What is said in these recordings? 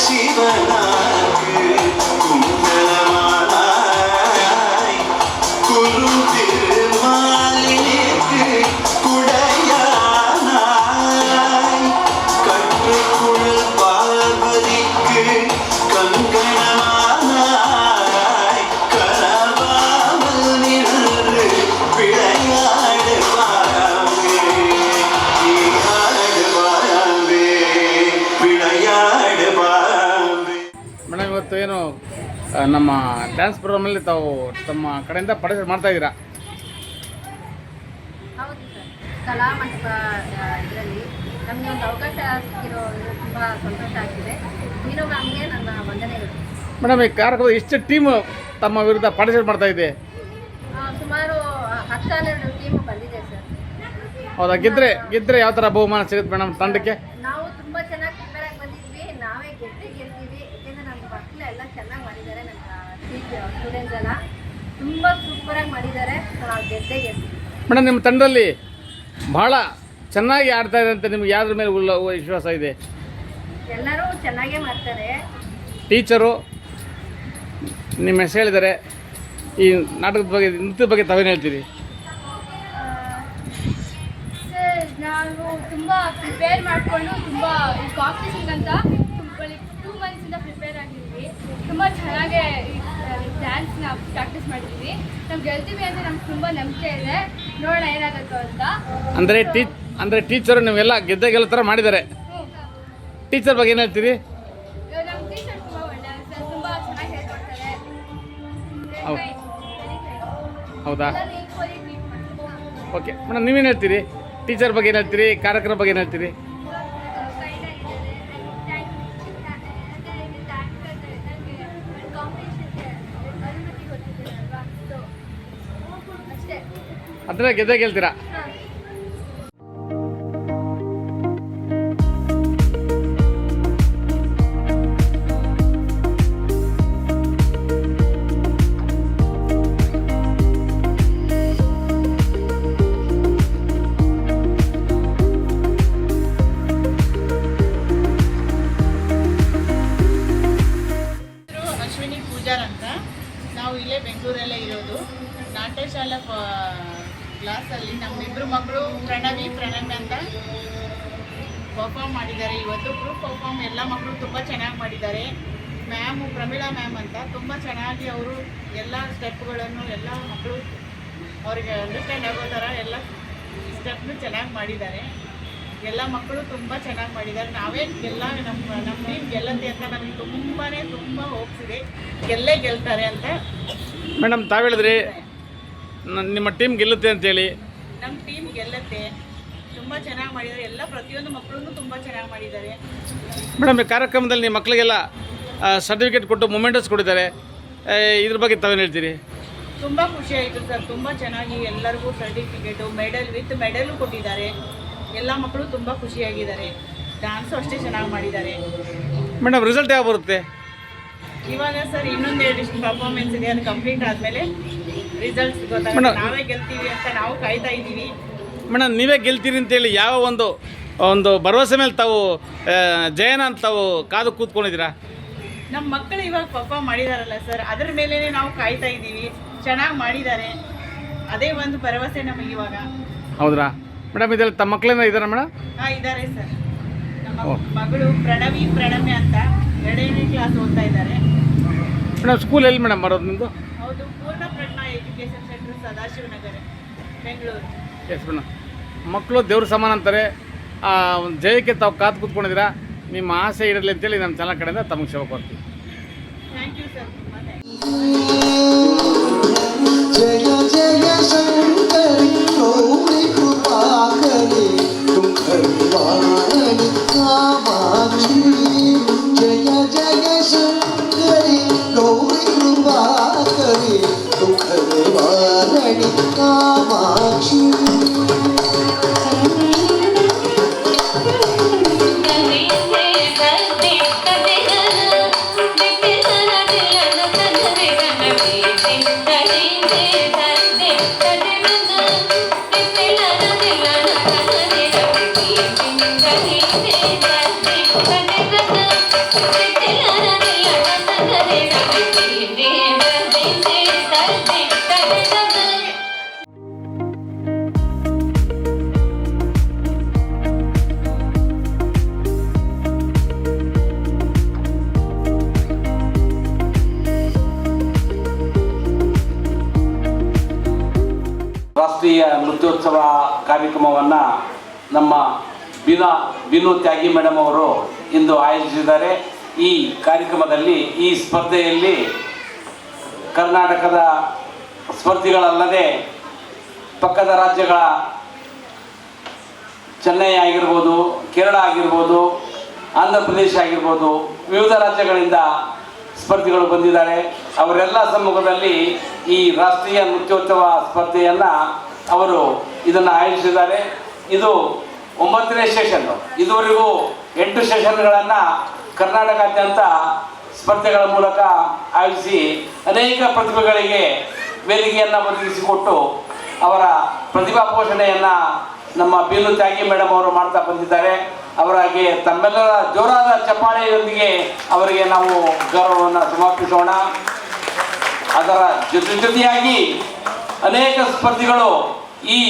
சிவனாக்கு குந்தலமானாய் குரு திருமாலினிக்கு குடையானாய் கற்று குழல் பார்வதிக்கு கங்கணமானாய் கலவாமல் நின்று விளையாடுவாரே ಮೇಡಮ್ ಇವತ್ತು ಏನು ನಮ್ಮ ಡ್ಯಾನ್ಸ್ ಪ್ರೋಗ್ರಾಮಲ್ಲಿ ತಾವು ತಮ್ಮ ಕಡೆಯಿಂದ ಪಾರ್ಟಿಸಿಪೇಟ್ ಮಾಡ್ತಾ ಇದ್ದೀರಾ? ಹೌದು ಸರ್, ಕಲಾ ಮಂಟಪ ಇದರಲ್ಲಿ ನಮಗೆ ಒಂದು ಅವಕಾಶ ಸಿಕ್ಕಿರೋದು ತುಂಬ ಸಂತೋಷ ಆಗ್ತಿದೆ. ನೀನು ಮ್ಯಾಮ್ಗೆ ನನ್ನ ವಂದನೆಗಳು. ಮೇಡಮ್ ಈ ಕಾರ್ಯಕ್ರಮದ ಎಷ್ಟು ಟೀಮು ತಮ್ಮ ವಿರುದ್ಧ ಪಾರ್ಟಿಸಿಪೇಟ್ ಮಾಡ್ತಾ ಇದೆ? ಸುಮಾರು 10-12 ಟೀಮು ಬಂದಿದೆ ಸರ್. ಹೌದಾ? ಗೆದ್ದರೆ ಯಾವ ಥರ ಬಹುಮಾನ ಸಿಗುತ್ತೆ ಮೇಡಮ್ ತಂಡಕ್ಕೆ? ನಾವು ತುಂಬ ಚೆನ್ನಾಗಿ ಪ್ರಿಪೇರ್ ಆಗಿ ಬಂದಿದ್ವಿ. ನಾವೇ ಗೆಲ್ತೀವಿ. ಯಾಕೆಂದರೆ ನಮ್ಮ ಮಕ್ಕಳು ಎಲ್ಲ ಚೆನ್ನಾಗಿ ಮಾಡಿದ್ದಾರೆ. ನನ್ನ ಸ್ಟೂಡೆಂಟ್ಸ್ ಎಲ್ಲ ತುಂಬ ಸೂಪರಾಗಿ ಮಾಡಿದ್ದಾರೆ. ನಾವು ಗೆಲ್ತೀವಿ. ಮೇಡಮ್ ನಿಮ್ಮ ತಂಡದಲ್ಲಿ ಭಾಳ ಚೆನ್ನಾಗಿ ಆಡ್ತಾ ಇದೆ ಅಂತ ನಿಮ್ಗೆ ಯಾವ್ದ್ರ ಮೇಲೆ ವಿಶ್ವಾಸ ಇದೆ? ಎಲ್ಲರೂ ಚೆನ್ನಾಗೇ ಮಾಡ್ತಾರೆ. ಟೀಚರು ನಿಮ್ಮ ಹೆಸರು ಹೇಳಿದ್ದಾರೆ. ಈ ನಾಟಕದ ಬಗ್ಗೆ, ನೃತ್ಯದ ಬಗ್ಗೆ ತಾವೇನು ಹೇಳ್ತೀರಿ? ಸರ್, ನಾವು ತುಂಬ ಪ್ರಿಪೇರ್ ಮಾಡಿಕೊಂಡು ತುಂಬ ಈ ಕಾಂಪಿಟೇಷನ್ ಅಂತ 2 ಮಂತ್ಸಿಂದ ಪ್ರಿಪೇರ್ ಆಗಿದ್ವಿ. ತುಂಬ ಚೆನ್ನಾಗೇ ಡ್ಯಾನ್ಸ್ನ ಪ್ರಾಕ್ಟೀಸ್ ಮಾಡಿದ್ವಿ. ನಾವು ಗೆಲ್ತೀವಿ ಅಂತ ನಮ್ಗೆ ತುಂಬ ನಂಬಿಕೆ ಇದೆ. ನೋಡೋಣ ಏನಾಗುತ್ತೋ ಅಂತ. ಅಂದರೆ ಟೀಚರು ನೀವೆಲ್ಲ ಗೆಲ್ಲೋ ಥರ ಮಾಡಿದ್ದಾರೆ. ಟೀಚರ್ ಬಗ್ಗೆ ಏನು ಹೇಳ್ತೀರಿ? ನಮ್ಮ ಟೀಚರ್ ತುಂಬ ಒಳ್ಳೆಯ ಸರ್, ತುಂಬ ಚೆನ್ನಾಗಿ ಹೇಳ್ಕೊಡ್ತಾರೆ. ಹೌದಾ? ಓಕೆ ಮೇಡಮ್, ನೀವೇನು ಹೇಳ್ತೀರಿ? ಟೀಚರ್ ಬಗ್ಗೆ ಏನು ಹೇಳ್ತೀರಿ? ಕಾರ್ಯಕ್ರಮ ಬಗ್ಗೆ ಏನು ಹೇಳ್ತೀರಿ? ಅದನ್ನ ಗೆಲ್ತೀರಾ? ಅಶ್ವಿನಿ ಪೂಜಾರ್ ಅಂತ. ನಾವು ಇಲ್ಲೇ ಬೆಂಗಳೂರಲ್ಲೇ ಇರೋದು. ನಾಟ್ಯಶಾಲಾ ಕ್ಲಾಸಲ್ಲಿ ನಮ್ಮಿಬ್ಬರು ಮಕ್ಕಳು ಪ್ರಣಮ್ಯ ಅಂತ ಪರ್ಫಾರ್ಮ್ ಮಾಡಿದ್ದಾರೆ. ಇವತ್ತು ಗ್ರೂಪ್ ಪರ್ಫಾರ್ಮ್ ಎಲ್ಲ ಮಕ್ಕಳು ತುಂಬ ಚೆನ್ನಾಗಿ ಮಾಡಿದ್ದಾರೆ. ಮ್ಯಾಮು ಪ್ರಮೀಳಾ ಮ್ಯಾಮ್ ಅಂತ ತುಂಬ ಚೆನ್ನಾಗಿ ಅವರು ಎಲ್ಲ ಸ್ಟೆಪ್ಗಳನ್ನು ಎಲ್ಲ ಮಕ್ಕಳು ಅವ್ರಿಗೆ ಅಂಡರ್ಸ್ಟ್ಯಾಂಡ್ ಆಗೋ ಥರ ಎಲ್ಲ ಸ್ಟೆಪ್ನು ಚೆನ್ನಾಗಿ ಮಾಡಿದ್ದಾರೆ. ಎಲ್ಲ ಮಕ್ಕಳು ತುಂಬ ಚೆನ್ನಾಗಿ ಮಾಡಿದ್ದಾರೆ. ನಾವೇ ನಮ್ಮ ಟೀಮ್ ಗೆಲ್ಲತ್ತೆ ಅಂತ ನಮಗೆ ತುಂಬ ಹೋಪ್ಸ್ ಇದೆ. ಗೆಲ್ತಾರೆ ಅಂತ. ಮೇಡಮ್, ತಾವು ಹೇಳಿದ್ರಿ ನಿಮ್ಮ ಟೀಮ್ ಗೆಲ್ಲುತ್ತೆ ಅಂತೇಳಿ. ನಮ್ಮ ಟೀಮ್ ಗೆಲ್ಲತ್ತೆ. ತುಂಬ ಚೆನ್ನಾಗಿ ಮಾಡಿದ್ದಾರೆ. ಎಲ್ಲ ಪ್ರತಿಯೊಂದು ಮಕ್ಕಳನ್ನು ತುಂಬ ಚೆನ್ನಾಗಿ ಮಾಡಿದ್ದಾರೆ. ಮೇಡಮ್, ಈ ಕಾರ್ಯಕ್ರಮದಲ್ಲಿ ನಿಮ್ಮ ಮಕ್ಕಳಿಗೆಲ್ಲ ಸರ್ಟಿಫಿಕೇಟ್ ಕೊಟ್ಟು ಮೊಮೆಂಟಸ್ ಕೊಟ್ಟಿದ್ದಾರೆ. ಇದ್ರ ಬಗ್ಗೆ ತಾವೇನು ಹೇಳ್ತೀರಿ? ತುಂಬ ಖುಷಿ ಆಯಿತು ಸರ್. ತುಂಬ ಚೆನ್ನಾಗಿ ಎಲ್ಲರಿಗೂ ಸರ್ಟಿಫಿಕೇಟು, ಮೆಡಲು ಕೊಟ್ಟಿದ್ದಾರೆ. ಎಲ್ಲ ಮಕ್ಕಳು ತುಂಬ ಖುಷಿಯಾಗಿದ್ದಾರೆ. ಡ್ಯಾನ್ಸು ಅಷ್ಟೇ ಚೆನ್ನಾಗಿ ಮಾಡಿದ್ದಾರೆ. ಮೇಡಮ್, ರಿಸಲ್ಟ್ ಯಾವಾಗ ಬರುತ್ತೆ? ಇವಾಗ ಸರ್ ಇನ್ನೊಂದು 2 ಪರ್ಫಾರ್ಮೆನ್ಸ್ ಇದೆ. ಅದು ಕಂಪ್ಲೀಟ್ ಆದಮೇಲೆ ರಿಸಲ್ಟ್ಸ್ ಗೊತ್ತಾಗುತ್ತೆ. ನಾವೇ ಗೆಲ್ತೀವಿ ಅಂತ ನಾವು ಕಾಯ್ತಾ ಇದ್ದೀವಿ. ಮೇಡಮ್, ನೀವೇ ಗೆಲ್ತೀರಿ ಅಂತೇಳಿ ಯಾವ ಒಂದು ಭರವಸೆ ಮೇಲೆ ತಾವು ಜಯನ ಅಂತ ತಾವು ಕಾದು ಕೂತ್ಕೊಂಡಿದ್ದೀರಾ? ನಮ್ಮ ಮಕ್ಕಳು ಇವಾಗ ಪರ್ಫಾರ್ಮ್ ಮಾಡಿದಾರಲ್ಲ ಸರ್, ಅದರ ಮೇಲೆ ನಾವು ಕಾಯ್ತಾ ಇದ್ದೀವಿ. ಚೆನ್ನಾಗಿ ಮಾಡಿದ್ದಾರೆ, ಅದೇ ಒಂದು ಭರವಸೆ ನಮಗೆ ಇವಾಗ. ಹೌದ್ರಾ ಮೇಡಮ್? ಇದರಲ್ಲಿ ತಮ್ಮ ಮಕ್ಕಳೇನ ಇದ್ದಾರಾ ಮೇಡಮ್? ಹಾಂ, ಇದ್ದಾರೆ ಸರ್. ನಮ್ಮ ಮಗಳು ಪ್ರಣಮ್ಯ ಅಂತ 2ನೇ ಕ್ಲಾಸ್ ಓದ್ತಾ ಇದ್ದಾರೆ. ಮೇಡಮ್, ಸ್ಕೂಲ್ ಎಲ್ಲಿ ಮೇಡಮ್ ಬರೋದು ನಿಮ್ಮದು? ಹೌದು, Poorna Prajna education centre, Sadashivanagar, Bengaluru. Yes madam. ಮಕ್ಕಳು ದೇವ್ರ ಸಮಾನ ಅಂತಾರೆ. ಒಂದು ಜಯಕ್ಕೆ ತಾವು ಕಾದು ಕೂತ್ಕೊಂಡಿದ್ದೀರಾ. ನಿಮ್ಮ ಆಸೆ ಇರಲಿ ಅಂತೇಳಿ ನಮ್ಮ ಚಾನಲ್ ಕಡೆಯಿಂದ ತಮಗೆ ಶುಭ ಕೊಡ್ತೀವಿ. Thank you sir. ಜಯ ಜಯ ಶಂಕರಿ ಗೌರಿ ಕೃಪಾಕರಿ ತುಖರ್ವಾಣಿ ಕಾಮಾಕ್ಷಿ. ಜಯ ಜಯ ಶಂಕರಿ ಗೌರಿ ಕೃಪಾಕರಿ ತುಖರ್ವಾಣಿ ಕಾಮಾಕ್ಷಿ. Thank you. ರಾಷ್ಟ್ರೀಯ ನೃತ್ಯೋತ್ಸವ ಕಾರ್ಯಕ್ರಮವನ್ನು ನಮ್ಮ ಬಿನು ತ್ಯಾಗಿ ಮೇಡಮ್ ಅವರು ಇಂದು ಆಯೋಜಿಸಿದ್ದಾರೆ. ಈ ಕಾರ್ಯಕ್ರಮದಲ್ಲಿ ಈ ಸ್ಪರ್ಧೆಯಲ್ಲಿ ಕರ್ನಾಟಕದ ಸ್ಪರ್ಧಿಗಳಲ್ಲದೆ ಪಕ್ಕದ ರಾಜ್ಯಗಳ ಚೆನ್ನೈ ಆಗಿರ್ಬೋದು, ಕೇರಳ ಆಗಿರ್ಬೋದು, ಆಂಧ್ರ ಪ್ರದೇಶ ಆಗಿರ್ಬೋದು, ವಿವಿಧ ರಾಜ್ಯಗಳಿಂದ ಸ್ಪರ್ಧಿಗಳು ಬಂದಿದ್ದಾರೆ. ಅವರೆಲ್ಲ ಸಮ್ಮುಖದಲ್ಲಿ ಈ ರಾಷ್ಟ್ರೀಯ ನೃತ್ಯೋತ್ಸವ ಸ್ಪರ್ಧೆಯನ್ನು ಅವರು ಇದನ್ನು ಆಯೋಜಿಸಿದ್ದಾರೆ. ಇದು 9ನೇ ಸೆಷನ್. ಇದುವರೆಗೂ 8 ಸೆಷನ್ಗಳನ್ನು ಕರ್ನಾಟಕಾದ್ಯಂತ ಸ್ಪರ್ಧೆಗಳ ಮೂಲಕ ಆಯೋಜಿಸಿ ಅನೇಕ ಪ್ರತಿಭೆಗಳಿಗೆ ವೇದಿಕೆಯನ್ನು ಒದಗಿಸಿಕೊಟ್ಟು ಅವರ ಪ್ರತಿಭಾ ಪೋಷಣೆಯನ್ನು ನಮ್ಮ ಬಿನು ತ್ಯಾಗಿ ಮೇಡಮ್ ಅವರು ಮಾಡ್ತಾ ಬಂದಿದ್ದಾರೆ. ಅವರಿಗೆ ತಮ್ಮೆಲ್ಲರ ಜೋರಾದ ಚಪ್ಪಾಳೆಯೊಂದಿಗೆ ಅವರಿಗೆ ನಾವು ಗೌರವವನ್ನು ಸಮರ್ಪಿಸೋಣ. ಅದರ ಜೊತೆಯಾಗಿ ಅನೇಕ ಸ್ಪರ್ಧಿಗಳು ಈ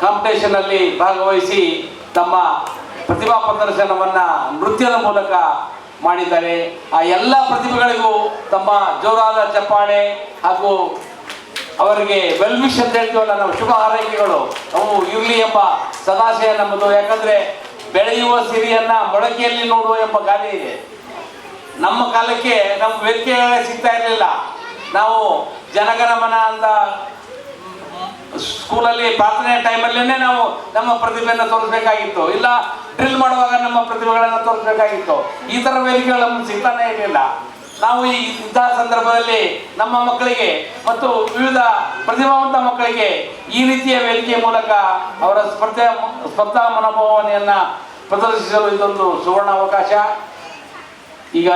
ಕಾಂಪಿಟೇಷನಲ್ಲಿ ಭಾಗವಹಿಸಿ ತಮ್ಮ ಪ್ರತಿಭಾ ಪ್ರದರ್ಶನವನ್ನು ನೃತ್ಯದ ಮೂಲಕ ಮಾಡಿದ್ದಾರೆ. ಆ ಎಲ್ಲ ಪ್ರತಿಭೆಗಳಿಗೂ ತಮ್ಮ ಜೋರಾದ ಚಪ್ಪಾಳೆ ಹಾಗೂ ಅವರಿಗೆ ವೆಲ್ವಿಶ್ ಅಂತ ಹೇಳ್ತೀವಲ್ಲ ನಾವು, ಶುಭ ಹಾರೈಕೆಗಳು ಅವು ಇರಲಿ ಎಂಬ ಸದಾಶಯ ನಮ್ಮದು. ಯಾಕಂದರೆ ಬೆಳೆಯುವ ಸಿರಿಯನ್ನು ಮೊಳಕೆಯಲ್ಲಿ ನೋಡುವ ಎಂಬ ಗಾದೆ ಇದೆ. ನಮ್ಮ ಕಾಲಕ್ಕೆ ನಮ್ಮ ವೇದಿಕೆಗಳೇ ಸಿಗ್ತಾ ಇರಲಿಲ್ಲ. ನಾವು ಜನಗಣಮನ ಅಂತ ಸ್ಕೂಲಲ್ಲಿ ಪ್ರಾರ್ಥನೆ ಟೈಮಲ್ಲೇ ನಾವು ನಮ್ಮ ಪ್ರತಿಭೆಯನ್ನು ತೋರಿಸ್ಬೇಕಾಗಿತ್ತು, ಇಲ್ಲ ಡ್ರಿಲ್ ಮಾಡುವಾಗ ನಮ್ಮ ಪ್ರತಿಭೆಗಳನ್ನು ತೋರಿಸ್ಬೇಕಾಗಿತ್ತು. ಈ ಥರ ವೇದಿಕೆಗಳು ನಮ್ಗೆ ಸಿಗ್ತಾನೆ ಇರಲಿಲ್ಲ. ನಾವು ಇಂತಹ ಸಂದರ್ಭದಲ್ಲಿ ನಮ್ಮ ಮಕ್ಕಳಿಗೆ ಮತ್ತು ವಿವಿಧ ಪ್ರತಿಭಾವಂತ ಮಕ್ಕಳಿಗೆ ಈ ರೀತಿಯ ವೇದಿಕೆಯ ಮೂಲಕ ಅವರ ಸ್ಪರ್ಧಾ ಮನೋಭಾವನೆಯನ್ನು ಪ್ರದರ್ಶಿಸಲು ಇದೊಂದು ಸುವರ್ಣ ಅವಕಾಶ. ಈಗ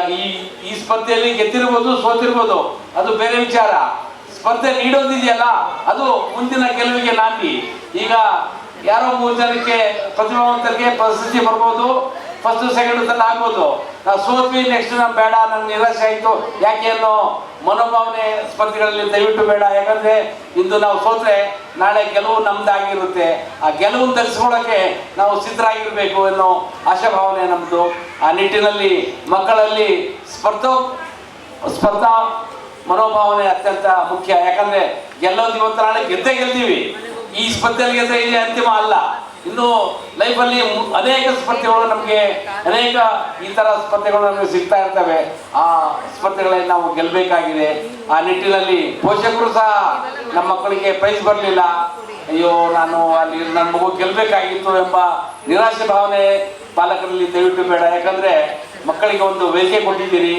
ಈ ಸ್ಪರ್ಧೆಯಲ್ಲಿ ಗೆದ್ದಿರ್ಬೋದು, ಸೋತಿರ್ಬೋದು, ಅದು ಬೇರೆ ವಿಚಾರ. ಸ್ಪರ್ಧೆ ನೀಡೋದಿದೆಯಲ್ಲ, ಅದು ಮುಂದಿನ ಗೆಲುವಿಗೆ ನಾಂದಿ. ಈಗ ಯಾರೋ 3 ಜನಕ್ಕೆ ಪ್ರತಿಭಾವಂತರಿಗೆ ಪ್ರಶಸ್ತಿ ಬರ್ಬೋದು, ಫಸ್ಟ್ ಸೆಕೆಂಡ್ ತಂದು ಆಗ್ಬೋದು. ನಾವು ಸೋತ್ವಿ, ನೆಕ್ಸ್ಟ್ ನಮ್ಗೆ ಬೇಡ, ನನಗೆ ನಿರಾಶೆ ಆಯಿತು ಯಾಕೆ ಅನ್ನೋ ಮನೋಭಾವನೆ ಸ್ಪರ್ಧೆಗಳಲ್ಲಿ ದಯವಿಟ್ಟು ಬೇಡ. ಯಾಕಂದರೆ ಇಂದು ನಾವು ಸೋತ್ರೆ ನಾಳೆ ಗೆಲುವು ನಮ್ದಾಗಿರುತ್ತೆ. ಆ ಗೆಲುವನ್ನು ತರಿಸ್ಕೊಳ್ಳೋಕ್ಕೆ ನಾವು ಸಿದ್ಧರಾಗಿರಬೇಕು ಅನ್ನೋ ಆಶಾಭಾವನೆ ನಮ್ಮದು. ಆ ನಿಟ್ಟಿನಲ್ಲಿ ಮಕ್ಕಳಲ್ಲಿ ಸ್ಪರ್ಧಾ ಮನೋಭಾವನೆ ಅತ್ಯಂತ ಮುಖ್ಯ. ಯಾಕಂದರೆ ಗೆಲ್ಲೋದು ಇವತ್ತು ನಾಳೆ ಗೆಲ್ತೀವಿ. ಈ ಸ್ಪರ್ಧೆಯಲ್ಲಿ ಗೆದ್ದರೆ ಇದೆ ಅಂತಿಮ ಅಲ್ಲ. ಇನ್ನು ಲೈಫಲ್ಲಿ ಅನೇಕ ಸ್ಪರ್ಧೆಗಳು ನಮಗೆ, ಅನೇಕ ಈ ಥರ ಸ್ಪರ್ಧೆಗಳು ನಮಗೆ ಸಿಗ್ತಾ ಇರ್ತವೆ. ಆ ಸ್ಪರ್ಧೆಗಳಲ್ಲಿ ನಾವು ಗೆಲ್ಲಬೇಕಾಗಿದೆ. ಆ ನಿಟ್ಟಿನಲ್ಲಿ ಪೋಷಕರು ಸಹ ನಮ್ಮ ಮಕ್ಕಳಿಗೆ ಪ್ರೈಸ್ ಬರಲಿಲ್ಲ, ಅಯ್ಯೋ ನಾನು ಅಲ್ಲಿ ನನ್ನ ಮಗು ಗೆಲ್ಲಬೇಕಾಗಿತ್ತು ಎಂಬ ನಿರಾಶೆ ಭಾವನೆ ಪಾಲಕರಲ್ಲಿ ದಯವಿಟ್ಟು ಬೇಡ. ಯಾಕಂದರೆ ಮಕ್ಕಳಿಗೆ ಒಂದು ವೇದಿಕೆ ಕೊಟ್ಟಿದ್ದೀರಿ.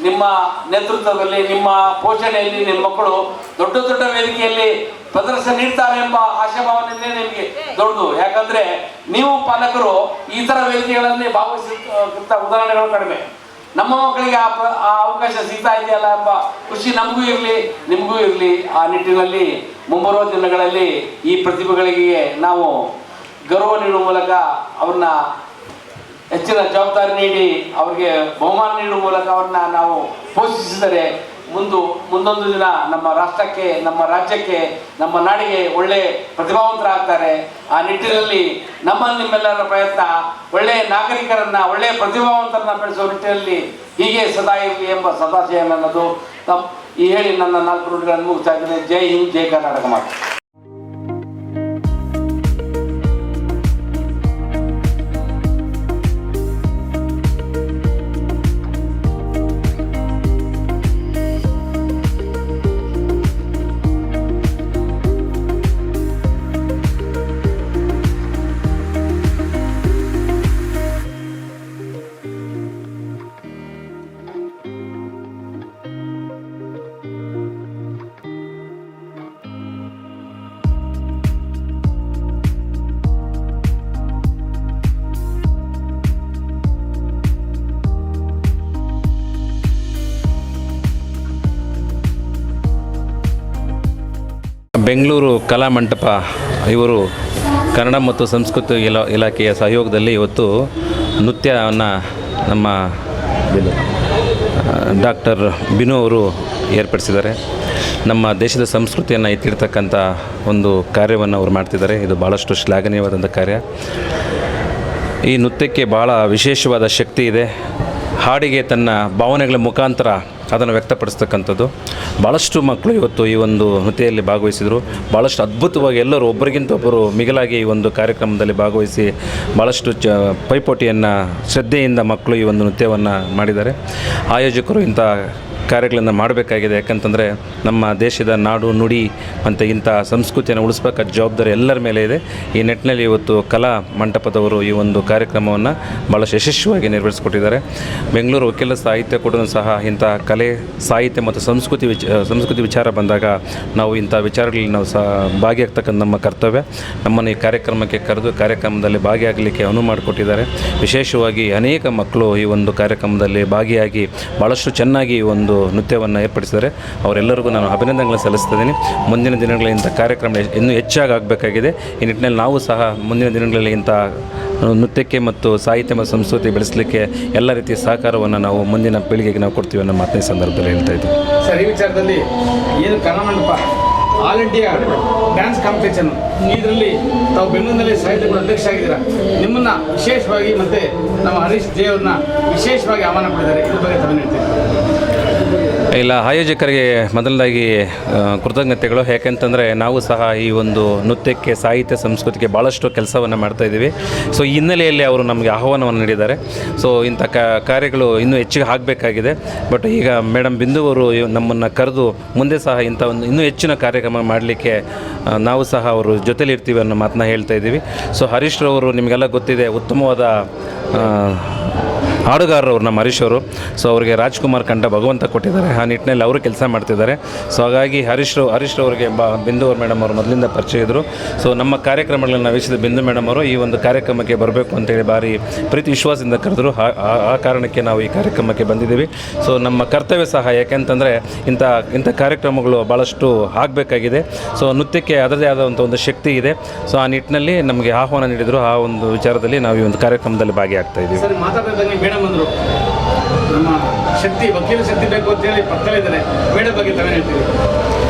ನಿಮ್ಮ ನೇತೃತ್ವದಲ್ಲಿ, ನಿಮ್ಮ ಪೋಷಣೆಯಲ್ಲಿ ನಿಮ್ಮ ಮಕ್ಕಳು ದೊಡ್ಡ ದೊಡ್ಡ ವೇದಿಕೆಯಲ್ಲಿ ಪ್ರದರ್ಶನ ನೀಡ್ತಾರೆ ಎಂಬ ಆಶಾಭಾವನೆ ನಿಮಗೆ ದೊಡ್ಡದು. ಯಾಕಂದರೆ ನೀವು ಪಾಲಕರು ಈ ಥರ ವೇದಿಕೆಗಳಲ್ಲಿ ಭಾಗವಹಿಸಿದಂಥ ಉದಾಹರಣೆಗಳು ಕಡಿಮೆ. ನಮ್ಮ ಮಕ್ಕಳಿಗೆ ಆ ಅವಕಾಶ ಸಿಗ್ತಾ ಇದೆಯಲ್ಲ ಎಂಬ ಖುಷಿ ನಮಗೂ ಇರಲಿ, ನಿಮಗೂ ಇರಲಿ. ಆ ನಿಟ್ಟಿನಲ್ಲಿ ಮುಂಬರುವ ದಿನಗಳಲ್ಲಿ ಈ ಪ್ರತಿಭೆಗಳಿಗೆ ನಾವು ಗೌರವ ನೀಡುವ ಮೂಲಕ ಅವ್ರನ್ನ ಹೆಚ್ಚಿನ ಜವಾಬ್ದಾರಿ ನೀಡಿ ಅವರಿಗೆ ಬಹುಮಾನ ನೀಡುವ ಮೂಲಕ ಅವ್ರನ್ನ ನಾವು ಪೋಷಿಸಿದರೆ ಮುಂದೊಂದು ದಿನ ನಮ್ಮ ರಾಷ್ಟ್ರಕ್ಕೆ, ನಮ್ಮ ರಾಜ್ಯಕ್ಕೆ, ನಮ್ಮ ನಾಡಿಗೆ ಒಳ್ಳೆ ಪ್ರತಿಭಾವಂತರಾಗ್ತಾರೆ. ಆ ನಿಟ್ಟಿನಲ್ಲಿ ನಿಮ್ಮೆಲ್ಲರ ಪ್ರಯತ್ನ ಒಳ್ಳೆಯ ನಾಗರಿಕರನ್ನು, ಒಳ್ಳೆಯ ಪ್ರತಿಭಾವಂತರನ್ನ ಬೆಳೆಸುವ ನಿಟ್ಟಿನಲ್ಲಿ ಹೀಗೆ ಸದಾ ಇರಲಿ ಎಂಬ ಸದಾಶಯ ನನ್ನದು. ಈ ಹೇಳಿ ನನ್ನ 4 ನುಡಿಗಳನ್ನು ಮುಗಿಸ್ತಾ ಇದ್ದೇನೆ. ಜೈ ಹಿಂದ್, ಜೈ ಕರ್ನಾಟಕ ಮಾತು. ಬೆಂಗಳೂರು ಕಲಾಮಂಟಪ ಇವರು ಕನ್ನಡ ಮತ್ತು ಸಂಸ್ಕೃತಿ ಇಲಾಖೆಯ ಸಹಯೋಗದಲ್ಲಿ ಇವತ್ತು ನೃತ್ಯವನ್ನು ನಮ್ಮ ಡಾಕ್ಟರ್ ಬಿನು ಅವರು ಏರ್ಪಡಿಸಿದ್ದಾರೆ. ನಮ್ಮ ದೇಶದ ಸಂಸ್ಕೃತಿಯನ್ನು ಎತ್ತಿಡ್ತಕ್ಕಂಥ ಒಂದು ಕಾರ್ಯವನ್ನು ಅವರು ಮಾಡ್ತಿದ್ದಾರೆ. ಇದು ಭಾಳಷ್ಟು ಶ್ಲಾಘನೀಯವಾದಂಥ ಕಾರ್ಯ. ಈ ನೃತ್ಯಕ್ಕೆ ಭಾಳ ವಿಶೇಷವಾದ ಶಕ್ತಿ ಇದೆ. ಹಾಡಿಗೆ ತನ್ನ ಭಾವನೆಗಳ ಮುಖಾಂತರ ಅದನ್ನು ವ್ಯಕ್ತಪಡಿಸ್ತಕ್ಕಂಥದ್ದು. ಭಾಳಷ್ಟು ಮಕ್ಕಳು ಇವತ್ತು ಈ ಒಂದು ನೃತ್ಯದಲ್ಲಿ ಭಾಗವಹಿಸಿದರು. ಭಾಳಷ್ಟು ಅದ್ಭುತವಾಗಿ ಎಲ್ಲರೂ ಒಬ್ಬರಿಗಿಂತ ಒಬ್ಬರು ಮಿಗಿಲಾಗಿ ಈ ಒಂದು ಕಾರ್ಯಕ್ರಮದಲ್ಲಿ ಭಾಗವಹಿಸಿ ಭಾಳಷ್ಟು ಪೈಪೋಟಿಯನ್ನು ಶ್ರದ್ಧೆಯಿಂದ ಮಕ್ಕಳು ಈ ಒಂದು ನೃತ್ಯವನ್ನು ಮಾಡಿದ್ದಾರೆ. ಆಯೋಜಕರು ಇಂಥ ಕಾರ್ಯಗಳನ್ನು ಮಾಡಬೇಕಾಗಿದೆ. ಯಾಕಂತಂದರೆ ನಮ್ಮ ದೇಶದ ನಾಡು ನುಡಿ ಮತ್ತು ಇಂಥ ಸಂಸ್ಕೃತಿಯನ್ನು ಉಳಿಸ್ಬೇಕಾದ ಜವಾಬ್ದಾರಿ ಎಲ್ಲರ ಮೇಲೆ ಇದೆ. ಈ ನಿಟ್ಟಿನಲ್ಲಿ ಇವತ್ತು ಕಲಾ ಮಂಟಪದವರು ಈ ಒಂದು ಕಾರ್ಯಕ್ರಮವನ್ನು ಭಾಳಷ್ಟು ಯಶಸ್ವಿಯಾಗಿ ನೆರವೇರಿಸಿಕೊಟ್ಟಿದ್ದಾರೆ. ಬೆಂಗಳೂರು ವಕೀಲ ಸಾಹಿತ್ಯ ಕೂಡ ಸಹ ಇಂಥ ಕಲೆ, ಸಾಹಿತ್ಯ ಮತ್ತು ಸಂಸ್ಕೃತಿ ವಿಚಾರ ಬಂದಾಗ ನಾವು ಇಂಥ ವಿಚಾರಗಳಲ್ಲಿ ನಾವು ಸಹ ಭಾಗಿಯಾಗ್ತಕ್ಕಂಥ ನಮ್ಮ ಕರ್ತವ್ಯ. ನಮ್ಮನ್ನು ಈ ಕಾರ್ಯಕ್ರಮಕ್ಕೆ ಕರೆದು ಕಾರ್ಯಕ್ರಮದಲ್ಲಿ ಭಾಗಿಯಾಗಲಿಕ್ಕೆ ಅನುವು ಮಾಡಿಕೊಟ್ಟಿದ್ದಾರೆ. ವಿಶೇಷವಾಗಿ ಅನೇಕ ಮಕ್ಕಳು ಈ ಒಂದು ಕಾರ್ಯಕ್ರಮದಲ್ಲಿ ಭಾಗಿಯಾಗಿ ಭಾಳಷ್ಟು ಚೆನ್ನಾಗಿ ಈ ಒಂದು ನೃತ್ಯವನ್ನು ಏರ್ಪಡಿಸಿದ್ದಾರೆ. ಅವರೆಲ್ಲರಿಗೂ ನಾನು ಅಭಿನಂದನೆಗಳನ್ನು ಸಲ್ಲಿಸ್ತಿದ್ದೀನಿ. ಮುಂದಿನ ದಿನಗಳಲ್ಲಿ ಇಂಥ ಕಾರ್ಯಕ್ರಮ ಇನ್ನೂ ಹೆಚ್ಚಾಗಿ ಆಗಬೇಕಾಗಿದೆ. ಈ ನಿಟ್ಟಿನಲ್ಲಿ ನಾವು ಸಹ ಮುಂದಿನ ದಿನಗಳಲ್ಲಿ ಇಂಥ ನೃತ್ಯಕ್ಕೆ ಮತ್ತು ಸಾಹಿತ್ಯ ಮತ್ತು ಸಂಸ್ಕೃತಿ ಬೆಳೆಸಲಿಕ್ಕೆ ಎಲ್ಲ ರೀತಿಯ ಸಹಕಾರವನ್ನು ನಾವು ಮುಂದಿನ ಪೀಳಿಗೆಗೆ ನಾವು ಕೊಡ್ತೀವಿ ಅನ್ನೋ ಮಾತನ್ನ ಸಂದರ್ಭದಲ್ಲಿ ಹೇಳ್ತಾ ಇದ್ದೀವಿ. ಸರ್, ಈ ವಿಚಾರದಲ್ಲಿ ಏನು ಕನ್ನಡ ಮಂಟಪ ಆಲ್ ಇಂಡಿಯಾ ಡ್ಯಾನ್ಸ್ ಕಾಂಪಿಟೇಷನ್ ಇದರಲ್ಲಿ ತಾವು ಬೆಂಗಳೂರಿನಲ್ಲಿ ಸಾಹಿತ್ಯ ಕೂಡ ಅಧ್ಯಕ್ಷ ಆಗಿದ್ದೀರಾ. ನಿಮ್ಮನ್ನು ವಿಶೇಷವಾಗಿ ಮತ್ತು ನಮ್ಮ ಹರೀಶ್ ಜೆ ಅವ್ರನ್ನ ವಿಶೇಷವಾಗಿ ಆಹ್ವಾನ ಮಾಡಿದ್ದಾರೆ. ಇದ್ರ ಬಗ್ಗೆ ತಾವೇನು ಹೇಳ್ತೀವಿ? ಇಲ್ಲ, ಆಯೋಜಕರಿಗೆ ಮೊದಲದಾಗಿ ಕೃತಜ್ಞತೆಗಳು. ಯಾಕೆಂತಂದರೆ ನಾವು ಸಹ ಈ ಒಂದು ನೃತ್ಯಕ್ಕೆ, ಸಾಹಿತ್ಯ, ಸಂಸ್ಕೃತಿಗೆ ಭಾಳಷ್ಟು ಕೆಲಸವನ್ನು ಮಾಡ್ತಾಯಿದ್ದೀವಿ. ಸೊ ಈ ಹಿನ್ನೆಲೆಯಲ್ಲಿ ಅವರು ನಮಗೆ ಆಹ್ವಾನವನ್ನು ನೀಡಿದ್ದಾರೆ. ಸೊ ಇಂಥ ಕಾರ್ಯಗಳು ಇನ್ನೂ ಹೆಚ್ಚಿಗೆ ಆಗಬೇಕಾಗಿದೆ. ಬಟ್ ಈಗ ಮೇಡಮ್ ಬಿಂದು ಅವರು ನಮ್ಮನ್ನು ಕರೆದು ಮುಂದೆ ಸಹ ಇಂಥ ಒಂದು ಇನ್ನೂ ಹೆಚ್ಚಿನ ಕಾರ್ಯಕ್ರಮ ಮಾಡಲಿಕ್ಕೆ ನಾವು ಸಹ ಅವರು ಜೊತೆಲಿರ್ತೀವಿ ಅನ್ನೋ ಮಾತನ್ನ ಹೇಳ್ತಾ ಇದ್ದೀವಿ. ಸೊ ಹರೀಶ್ ರವರು ನಿಮಗೆಲ್ಲ ಗೊತ್ತಿದೆ, ಉತ್ತಮವಾದ ಹಾಡುಗಾರರವರು ನಮ್ಮ ಹರೀಶ್ ಅವರು. ಸೊ ಅವರಿಗೆ ರಾಜ್ಕುಮಾರ್ ಕಂಠ ಭಗವಂತ ಕೊಟ್ಟಿದ್ದಾರೆ. ಆ ನಿಟ್ಟಿನಲ್ಲಿ ಅವರು ಕೆಲಸ ಮಾಡ್ತಿದ್ದಾರೆ. ಸೊ ಹಾಗಾಗಿ ಹರೀಶ್ ಅವರಿಗೆ ಬಿಂದು ಮೇಡಮ್ ಅವರು ಮೊದಲಿಂದ ಪರಿಚಯ ಇದ್ದರು. ಸೊ ನಮ್ಮ ಕಾರ್ಯಕ್ರಮಗಳನ್ನು ವೀಕ್ಷಿಸಿದ ಬಿಂದು ಮೇಡಮ್ ಅವರು ಈ ಒಂದು ಕಾರ್ಯಕ್ರಮಕ್ಕೆ ಬರಬೇಕು ಅಂತೇಳಿ ಭಾರಿ ಪ್ರೀತಿ ವಿಶ್ವಾಸದಿಂದ ಕರೆದರು. ಆ ಕಾರಣಕ್ಕೆ ನಾವು ಈ ಕಾರ್ಯಕ್ರಮಕ್ಕೆ ಬಂದಿದ್ದೀವಿ. ಸೊ ನಮ್ಮ ಕರ್ತವ್ಯ ಸಹ, ಯಾಕೆಂತಂದರೆ ಇಂಥ ಕಾರ್ಯಕ್ರಮಗಳು ಭಾಳಷ್ಟು ಆಗಬೇಕಾಗಿದೆ. ಸೊ ನೃತ್ಯಕ್ಕೆ ಅದರದೇ ಆದಂಥ ಒಂದು ಶಕ್ತಿ ಇದೆ. ಸೊ ಆ ನಿಟ್ಟಿನಲ್ಲಿ ನಮಗೆ ಆಹ್ವಾನ ನೀಡಿದರು. ಆ ಒಂದು ವಿಚಾರದಲ್ಲಿ ನಾವು ಈ ಒಂದು ಕಾರ್ಯಕ್ರಮದಲ್ಲಿ ಭಾಗಿಯಾಗ್ತಾ ಇದ್ದೀವಿ. ಸರ್, ಮಾತಾಡ್ತಿದ್ದಂಗೆ ಮೇಡಮ್ ಅಂದರು ನಮ್ಮ ಶಕ್ತಿ, ವಕೀಲ ಶಕ್ತಿ ಬೇಕು ಅಂತೇಳಿ ಪಕ್ಕದಲ್ಲಿದ್ದಾರೆ. ಮೇಡಮ್ ಬಗ್ಗೆ ತಾವೇನು ಹೇಳ್ತೀವಿ?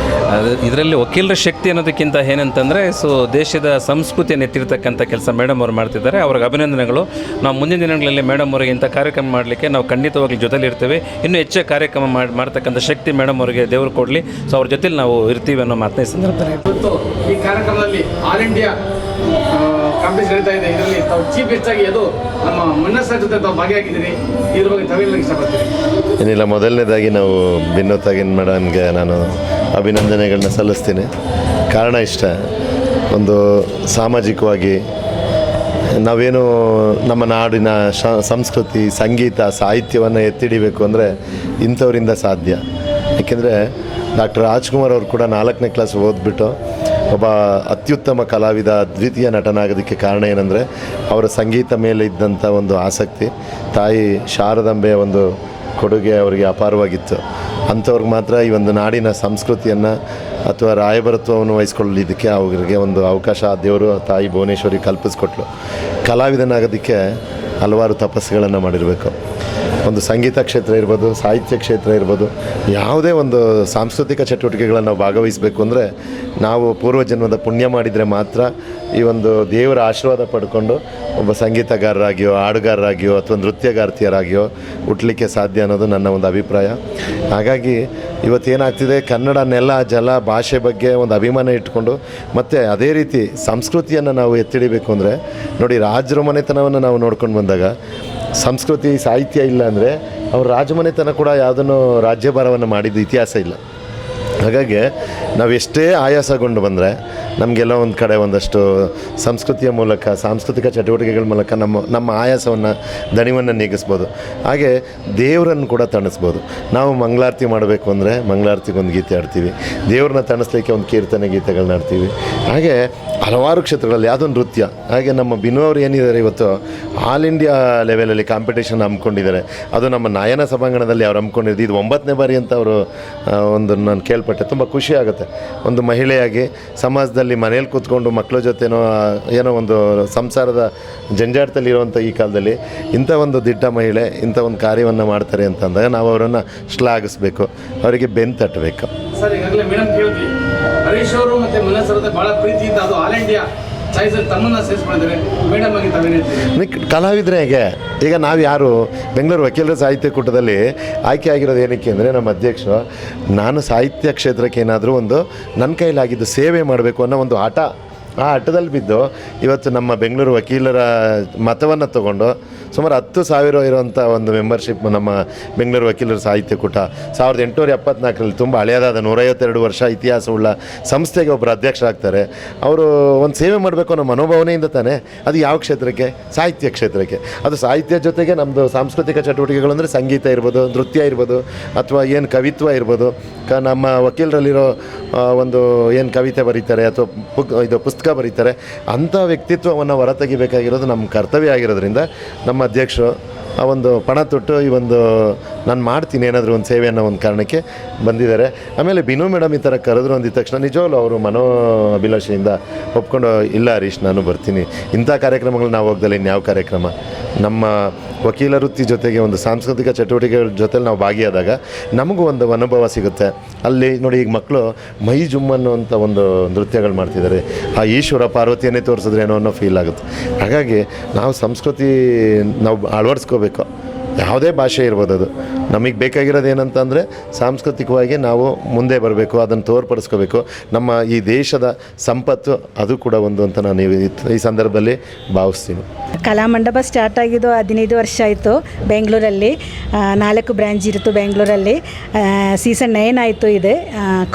ಇದರಲ್ಲಿ ವಕೀಲರ ಶಕ್ತಿ ಅನ್ನೋದಕ್ಕಿಂತ ಏನಂತಂದರೆ, ಸೊ ದೇಶದ ಸಂಸ್ಕೃತಿಯನ್ನು ಎತ್ತಿರ್ತಕ್ಕಂಥ ಕೆಲಸ ಮೇಡಮ್ ಅವರು ಮಾಡ್ತಿದ್ದಾರೆ. ಅವ್ರಿಗೆ ಅಭಿನಂದನೆಗಳು. ನಾವು ಮುಂದಿನ ದಿನಗಳಲ್ಲಿ ಮೇಡಮ್ ಅವರಿಗೆ ಇಂಥ ಕಾರ್ಯಕ್ರಮ ಮಾಡಲಿಕ್ಕೆ ನಾವು ಖಂಡಿತವಾಗ್ಲೂ ಜೊತೆಲಿರ್ತೇವೆ. ಇನ್ನೂ ಹೆಚ್ಚು ಕಾರ್ಯಕ್ರಮ ಮಾಡ್ತಕ್ಕಂಥ ಶಕ್ತಿ ಮೇಡಮ್ ಅವರಿಗೆ ದೇವರು ಕೊಡಲಿ. ಸೊ ಅವ್ರ ಜೊತೆಲಿ ನಾವು ಇರ್ತೀವಿ ಅನ್ನೋ ಮಾತನ್ನ ಸಂದರ್ಭದಲ್ಲಿ. ಇವತ್ತು ಈ ಕಾರ್ಯಕ್ರಮದಲ್ಲಿ ಆಲ್ ಇಂಡಿಯಾ ಕಾಂಪಿಟೇಷನ್ ನಡೀತಾ ಇದೆ. ಇದರಲ್ಲಿ ತಾವು ಚೀಫ್ ಗೆಸ್ಟ್ ಆಗಿ ಅದು ನಮ್ಮ ಮನ್ನ ಸರ್ ಜೊತೆ ತಾವು ಭಾಗಿಯಾಗಿದ್ದೀರಿ. ಇದ್ರ ಬಗ್ಗೆ ತಾವೇನು ಇಷ್ಟಪಡ್ತೀರಿ? ಏನಿಲ್ಲ, ಮೊದಲನೇದಾಗಿ ನಾವು ಬಿನ್ನು ತಾಗಿನ್ ಮೇಡಮ್ಗೆ ನಾನು ಅಭಿನಂದನೆಗಳನ್ನ ಸಲ್ಲಿಸ್ತೀನಿ. ಕಾರಣ ಇಷ್ಟ, ಒಂದು ಸಾಮಾಜಿಕವಾಗಿ ನಾವೇನು ನಮ್ಮ ನಾಡಿನ ಸಂಸ್ಕೃತಿ, ಸಂಗೀತ, ಸಾಹಿತ್ಯವನ್ನು ಎತ್ತಿಡಿಬೇಕು ಅಂದರೆ ಇಂಥವರಿಂದ ಸಾಧ್ಯ. ಏಕೆಂದರೆ ಡಾಕ್ಟರ್ ರಾಜ್ಕುಮಾರ್ ಅವರು ಕೂಡ 4ನೇ ಕ್ಲಾಸ್ ಓದ್ಬಿಟ್ಟು ಒಬ್ಬ ಅತ್ಯುತ್ತಮ ಕಲಾವಿದ, ಅದ್ವಿತೀಯ ನಟನಾಗೋದಕ್ಕೆ ಕಾರಣ ಏನಂದರೆ ಅವರ ಸಂಗೀತ ಮೇಲೆ ಇದ್ದಂಥ ಒಂದು ಆಸಕ್ತಿ, ತಾಯಿ ಶಾರದಾಂಬೆಯ ಒಂದು ಕೊಡುಗೆ ಅವರಿಗೆ ಅಪಾರವಾಗಿತ್ತು. ಅಂಥವ್ರಿಗೆ ಮಾತ್ರ ಈ ಒಂದು ನಾಡಿನ ಸಂಸ್ಕೃತಿಯನ್ನು ಅಥವಾ ರಾಯಭಾರತ್ವವನ್ನು ವಹಿಸ್ಕೊಳ್ಳಲಿದ್ದಕ್ಕೆ ಅವರಿಗೆ ಒಂದು ಅವಕಾಶ ದೇವರು, ತಾಯಿ ಭುವನೇಶ್ವರಿ ಕಲ್ಪಿಸ್ಕೊಟ್ಲು. ಕಲಾವಿದನಾಗೋದಕ್ಕೆ ಹಲವಾರು ತಪಸ್ಸುಗಳನ್ನು ಮಾಡಿರಬೇಕು. ಒಂದು ಸಂಗೀತ ಕ್ಷೇತ್ರ ಇರ್ಬೋದು, ಸಾಹಿತ್ಯ ಕ್ಷೇತ್ರ ಇರ್ಬೋದು, ಯಾವುದೇ ಒಂದು ಸಾಂಸ್ಕೃತಿಕ ಚಟುವಟಿಕೆಗಳನ್ನು ನಾವು ಭಾಗವಹಿಸಬೇಕು ಅಂದರೆ ನಾವು ಪೂರ್ವಜನ್ಮದ ಪುಣ್ಯ ಮಾಡಿದರೆ ಮಾತ್ರ ಈ ಒಂದು ದೇವರ ಆಶೀರ್ವಾದ ಪಡ್ಕೊಂಡು ಒಬ್ಬ ಸಂಗೀತಗಾರರಾಗಿಯೋ, ಹಾಡುಗಾರರಾಗಿಯೋ ಅಥವಾ ನೃತ್ಯಗಾರ್ತಿಯರಾಗಿಯೋ ಹುಟ್ಟಲಿಕ್ಕೆ ಸಾಧ್ಯ ಅನ್ನೋದು ನನ್ನ ಒಂದು ಅಭಿಪ್ರಾಯ. ಹಾಗಾಗಿ ಇವತ್ತೇನಾಗ್ತಿದೆ, ಕನ್ನಡ ನೆಲ, ಜಲ, ಭಾಷೆ ಬಗ್ಗೆ ಒಂದು ಅಭಿಮಾನ ಇಟ್ಕೊಂಡು ಮತ್ತು ಅದೇ ರೀತಿ ಸಂಸ್ಕೃತಿಯನ್ನು ನಾವು ಎತ್ತಿಡಿಬೇಕು ಅಂದರೆ ನೋಡಿ, ರಾಜರ ಮನೆತನವನ್ನು ನಾವು ನೋಡ್ಕೊಂಡು ಬಂದಾಗ ಸಂಸ್ಕೃತಿ, ಸಾಹಿತ್ಯ ಇಲ್ಲ ಅಂದರೆ ಅವ್ರ ರಾಜಮನೆತನ ಕೂಡ ಯಾವುದನ್ನು ರಾಜ್ಯಭಾರವನ್ನು ಮಾಡಿದ್ದು ಇತಿಹಾಸ ಇಲ್ಲ. ಹಾಗಾಗಿ ನಾವು ಎಷ್ಟೇ ಆಯಾಸಗೊಂಡು ಬಂದರೆ ನಮಗೆಲ್ಲ ಒಂದು ಕಡೆ ಒಂದಷ್ಟು ಸಂಸ್ಕೃತಿಯ ಮೂಲಕ, ಸಾಂಸ್ಕೃತಿಕ ಚಟುವಟಿಕೆಗಳ ಮೂಲಕ ನಮ್ಮ ಆಯಾಸವನ್ನು, ದಣಿವನ್ನು ನೀಗಿಸ್ಬೋದು. ಹಾಗೆ ದೇವರನ್ನು ಕೂಡ ತಣಿಸ್ಬೋದು. ನಾವು ಮಂಗಳಾರತಿ ಮಾಡಬೇಕು ಅಂದರೆ ಮಂಗಳಾರತಿಗೆ ಒಂದು ಗೀತೆ ಆಡ್ತೀವಿ, ದೇವ್ರನ್ನ ತಣಿಸ್ಲಿಕ್ಕೆ ಒಂದು ಕೀರ್ತನೆ ಗೀತೆಗಳನ್ನ ಆಡ್ತೀವಿ. ಹಾಗೆ ಹಲವಾರು ಕ್ಷೇತ್ರಗಳಲ್ಲಿ ಯಾವುದೋ ನೃತ್ಯ. ಹಾಗೆ ನಮ್ಮ ಬಿನು ಅವರು ಏನಿದ್ದಾರೆ, ಇವತ್ತು ಆಲ್ ಇಂಡಿಯಾ ಲೆವೆಲಲ್ಲಿ ಕಾಂಪಿಟೇಷನ್ ಹಮ್ಮಿಕೊಂಡಿದ್ದಾರೆ. ಅದು ನಮ್ಮ ನಯನ ಸಭಾಂಗಣದಲ್ಲಿ ಅವ್ರು ಹಮ್ಮಿಕೊಂಡಿದ್ದು. ಇದು 9ನೇ ಬಾರಿ ಅಂತ ಅವರು ಒಂದು ನಾನು ಕೇಳ್ಪಟ್ಟೆ. ತುಂಬ ಖುಷಿ ಆಗುತ್ತೆ. ಒಂದು ಮಹಿಳೆಯಾಗಿ ಸಮಾಜದಲ್ಲಿ ಮನೇಲಿ ಕೂತ್ಕೊಂಡು ಮಕ್ಕಳ ಜೊತೆನೋ ಏನೋ ಒಂದು ಸಂಸಾರದ ಜಂಜಾಟದಲ್ಲಿರುವಂಥ ಈ ಕಾಲದಲ್ಲಿ ಇಂಥ ಒಂದು ದಿಟ್ಟ ಮಹಿಳೆ ಇಂಥ ಒಂದು ಕಾರ್ಯವನ್ನು ಮಾಡ್ತಾರೆ ಅಂತಂದಾಗ ನಾವು ಅವರನ್ನು ಶ್ಲಾಘಿಸಬೇಕು, ಅವರಿಗೆ ಬೆನ್ನು ತಟ್ಟಬೇಕು. ಸರ್, ಈಗಾಗಲೇ ಮೇಡಮ್ ಕೇಳಿದ್ವಿ, ಹರೀಶ್ ಅವರು ಮತ್ತು ಮನೋಜ್ ಅವರದ್ದು ಭಾಳ ಪ್ರೀತಿಯಿಂದ ಅದು ಆಲ್ ಇಂಡಿಯಾ ಚಾಯ್ಸಲ್ಲಿ ತಮ್ಮನ್ನು ಸೇರಿಸ್ಕೊಂಡಿದ್ದಾರೆ. ಮೇಡಮ್ ಆಗಿ ತಾವೇನು ಹೇಳ್ತೀವಿ? ಕಲಾವಿದರೆ ಹೇಗೆ ಈಗ ನಾವು ಯಾರು ಬೆಂಗಳೂರು ವಕೀಲರ ಸಾಹಿತ್ಯ ಕೂಟದಲ್ಲಿ ಆಯ್ಕೆ ಆಗಿರೋದು ಏನಕ್ಕೆ ಅಂದರೆ ನಮ್ಮ ಅಧ್ಯಕ್ಷರು ನಾನು ಸಾಹಿತ್ಯ ಕ್ಷೇತ್ರಕ್ಕೆ ಏನಾದರೂ ಒಂದು ನನ್ನ ಕೈಲಾಗಿದ್ದು ಸೇವೆ ಮಾಡಬೇಕು ಅನ್ನೋ ಒಂದು ಹಠ, ಆ ಹಠದಲ್ಲಿ ಬಿದ್ದು ಇವತ್ತು ನಮ್ಮ ಬೆಂಗಳೂರು ವಕೀಲರ ಮತವನ್ನು ತಗೊಂಡು ಸುಮಾರು 10,000 ಇರುವಂಥ ಒಂದು ಮೆಂಬರ್ಶಿಪ್ ನಮ್ಮ ಬೆಂಗಳೂರು ವಕೀಲರ ಸಾಹಿತ್ಯ ಕೂಟ 1874ರಲ್ಲಿ ತುಂಬ ಹಳೆಯದಾದ 152 ವರ್ಷ ಇತಿಹಾಸವುಳ್ಳ ಸಂಸ್ಥೆಗೆ ಒಬ್ಬರು ಅಧ್ಯಕ್ಷರಾಗ್ತಾರೆ. ಅವರು ಒಂದು ಸೇವೆ ಮಾಡಬೇಕು ಅನ್ನೋ ಮನೋಭಾವನೆಯಿಂದ ತಾನೇ. ಅದು ಯಾವ ಕ್ಷೇತ್ರಕ್ಕೆ? ಸಾಹಿತ್ಯ ಕ್ಷೇತ್ರಕ್ಕೆ. ಅದು ಸಾಹಿತ್ಯ ಜೊತೆಗೆ ನಮ್ಮದು ಸಾಂಸ್ಕೃತಿಕ ಚಟುವಟಿಕೆಗಳು ಅಂದರೆ ಸಂಗೀತ ಇರ್ಬೋದು, ನೃತ್ಯ ಇರ್ಬೋದು, ಅಥವಾ ಏನು ಕವಿತ್ವ ಇರ್ಬೋದು. ನಮ್ಮ ವಕೀಲರಲ್ಲಿರೋ ಒಂದು ಏನು ಕವಿತೆ ಬರೀತಾರೆ ಅಥವಾ ಇದು ಪುಸ್ತಕ ಬರೀತಾರೆ, ಅಂಥ ವ್ಯಕ್ತಿತ್ವವನ್ನು ಹೊರತೆಗಿಬೇಕಾಗಿರೋದು ನಮ್ಮ ಕರ್ತವ್ಯ ಆಗಿರೋದ್ರಿಂದ ನಮ್ಮ ಅಧ್ಯಕ್ಷರು ಆ ಒಂದು ಪಣ ತೊಟ್ಟು ಈ ಒಂದು ನಾನು ಮಾಡ್ತೀನಿ ಏನಾದರೂ ಒಂದು ಸೇವೆ ಅನ್ನೋ ಒಂದು ಕಾರಣಕ್ಕೆ ಬಂದಿದ್ದಾರೆ. ಆಮೇಲೆ ಬಿನು ಮೇಡಮ್ ಈ ಥರ ಕರೆದ್ರು ಅಂದಿದ ತಕ್ಷಣ ನಿಜವಾಗ್ಲೂ ಅವರು ಅಭಿಲಾಷೆಯಿಂದ ಒಪ್ಕೊಂಡು, ಇಲ್ಲ ಹರೀಶ್ ನಾನು ಬರ್ತೀನಿ, ಇಂಥ ಕಾರ್ಯಕ್ರಮಗಳು ನಾವು ಹೋಗ್ದಲ್ಲ ಇನ್ಯಾವ ಕಾರ್ಯಕ್ರಮ. ನಮ್ಮ ವಕೀಲ ವೃತ್ತಿ ಜೊತೆಗೆ ಒಂದು ಸಾಂಸ್ಕೃತಿಕ ಚಟುವಟಿಕೆಗಳ ಜೊತೆಲಿ ನಾವು ಭಾಗಿಯಾದಾಗ ನಮಗೂ ಒಂದು ಅನುಭವ ಸಿಗುತ್ತೆ. ಅಲ್ಲಿ ನೋಡಿ, ಈಗ ಮಕ್ಕಳು ಮೈ ಜುಮ್ ಅನ್ನುವಂಥ ಒಂದು ನೃತ್ಯಗಳು ಮಾಡ್ತಿದ್ದಾರೆ. ಆ ಈಶ್ವರ ಪಾರ್ವತಿಯನ್ನೇ ತೋರಿಸಿದ್ರೆ ಏನೋ ಅನ್ನೋ ಫೀಲ್ ಆಗುತ್ತೆ. ಹಾಗಾಗಿ ನಾವು ಸಂಸ್ಕೃತಿ ನಾವು ಅಳವಡಿಸ್ಕೋಬೇಕು. ಯಾವುದೇ ಭಾಷೆ ಇರ್ಬೋದು, ಅದು ನಮಗೆ ಬೇಕಾಗಿರೋದು ಏನಂತಂದರೆ ಸಾಂಸ್ಕೃತಿಕವಾಗಿ ನಾವು ಮುಂದೆ ಬರಬೇಕು, ಅದನ್ನು ತೋರ್ಪಡಿಸ್ಕೋಬೇಕು. ನಮ್ಮ ಈ ದೇಶದ ಸಂಪತ್ತು ಅದು ಕೂಡ ಒಂದು ಅಂತ ನಾನು ಈ ಸಂದರ್ಭದಲ್ಲಿ ಭಾವಿಸ್ತೀನಿ. ಕಲಾಮಂಡಪ ಸ್ಟಾರ್ಟ್ ಆಗಿದ್ದು 15 ವರ್ಷ ಆಯಿತು ಬೆಂಗಳೂರಲ್ಲಿ. 4 ಬ್ರ್ಯಾಂಚ್ ಇರುತ್ತು ಬೆಂಗಳೂರಲ್ಲಿ. ಸೀಸನ್ 9 ಆಯಿತು. ಇದು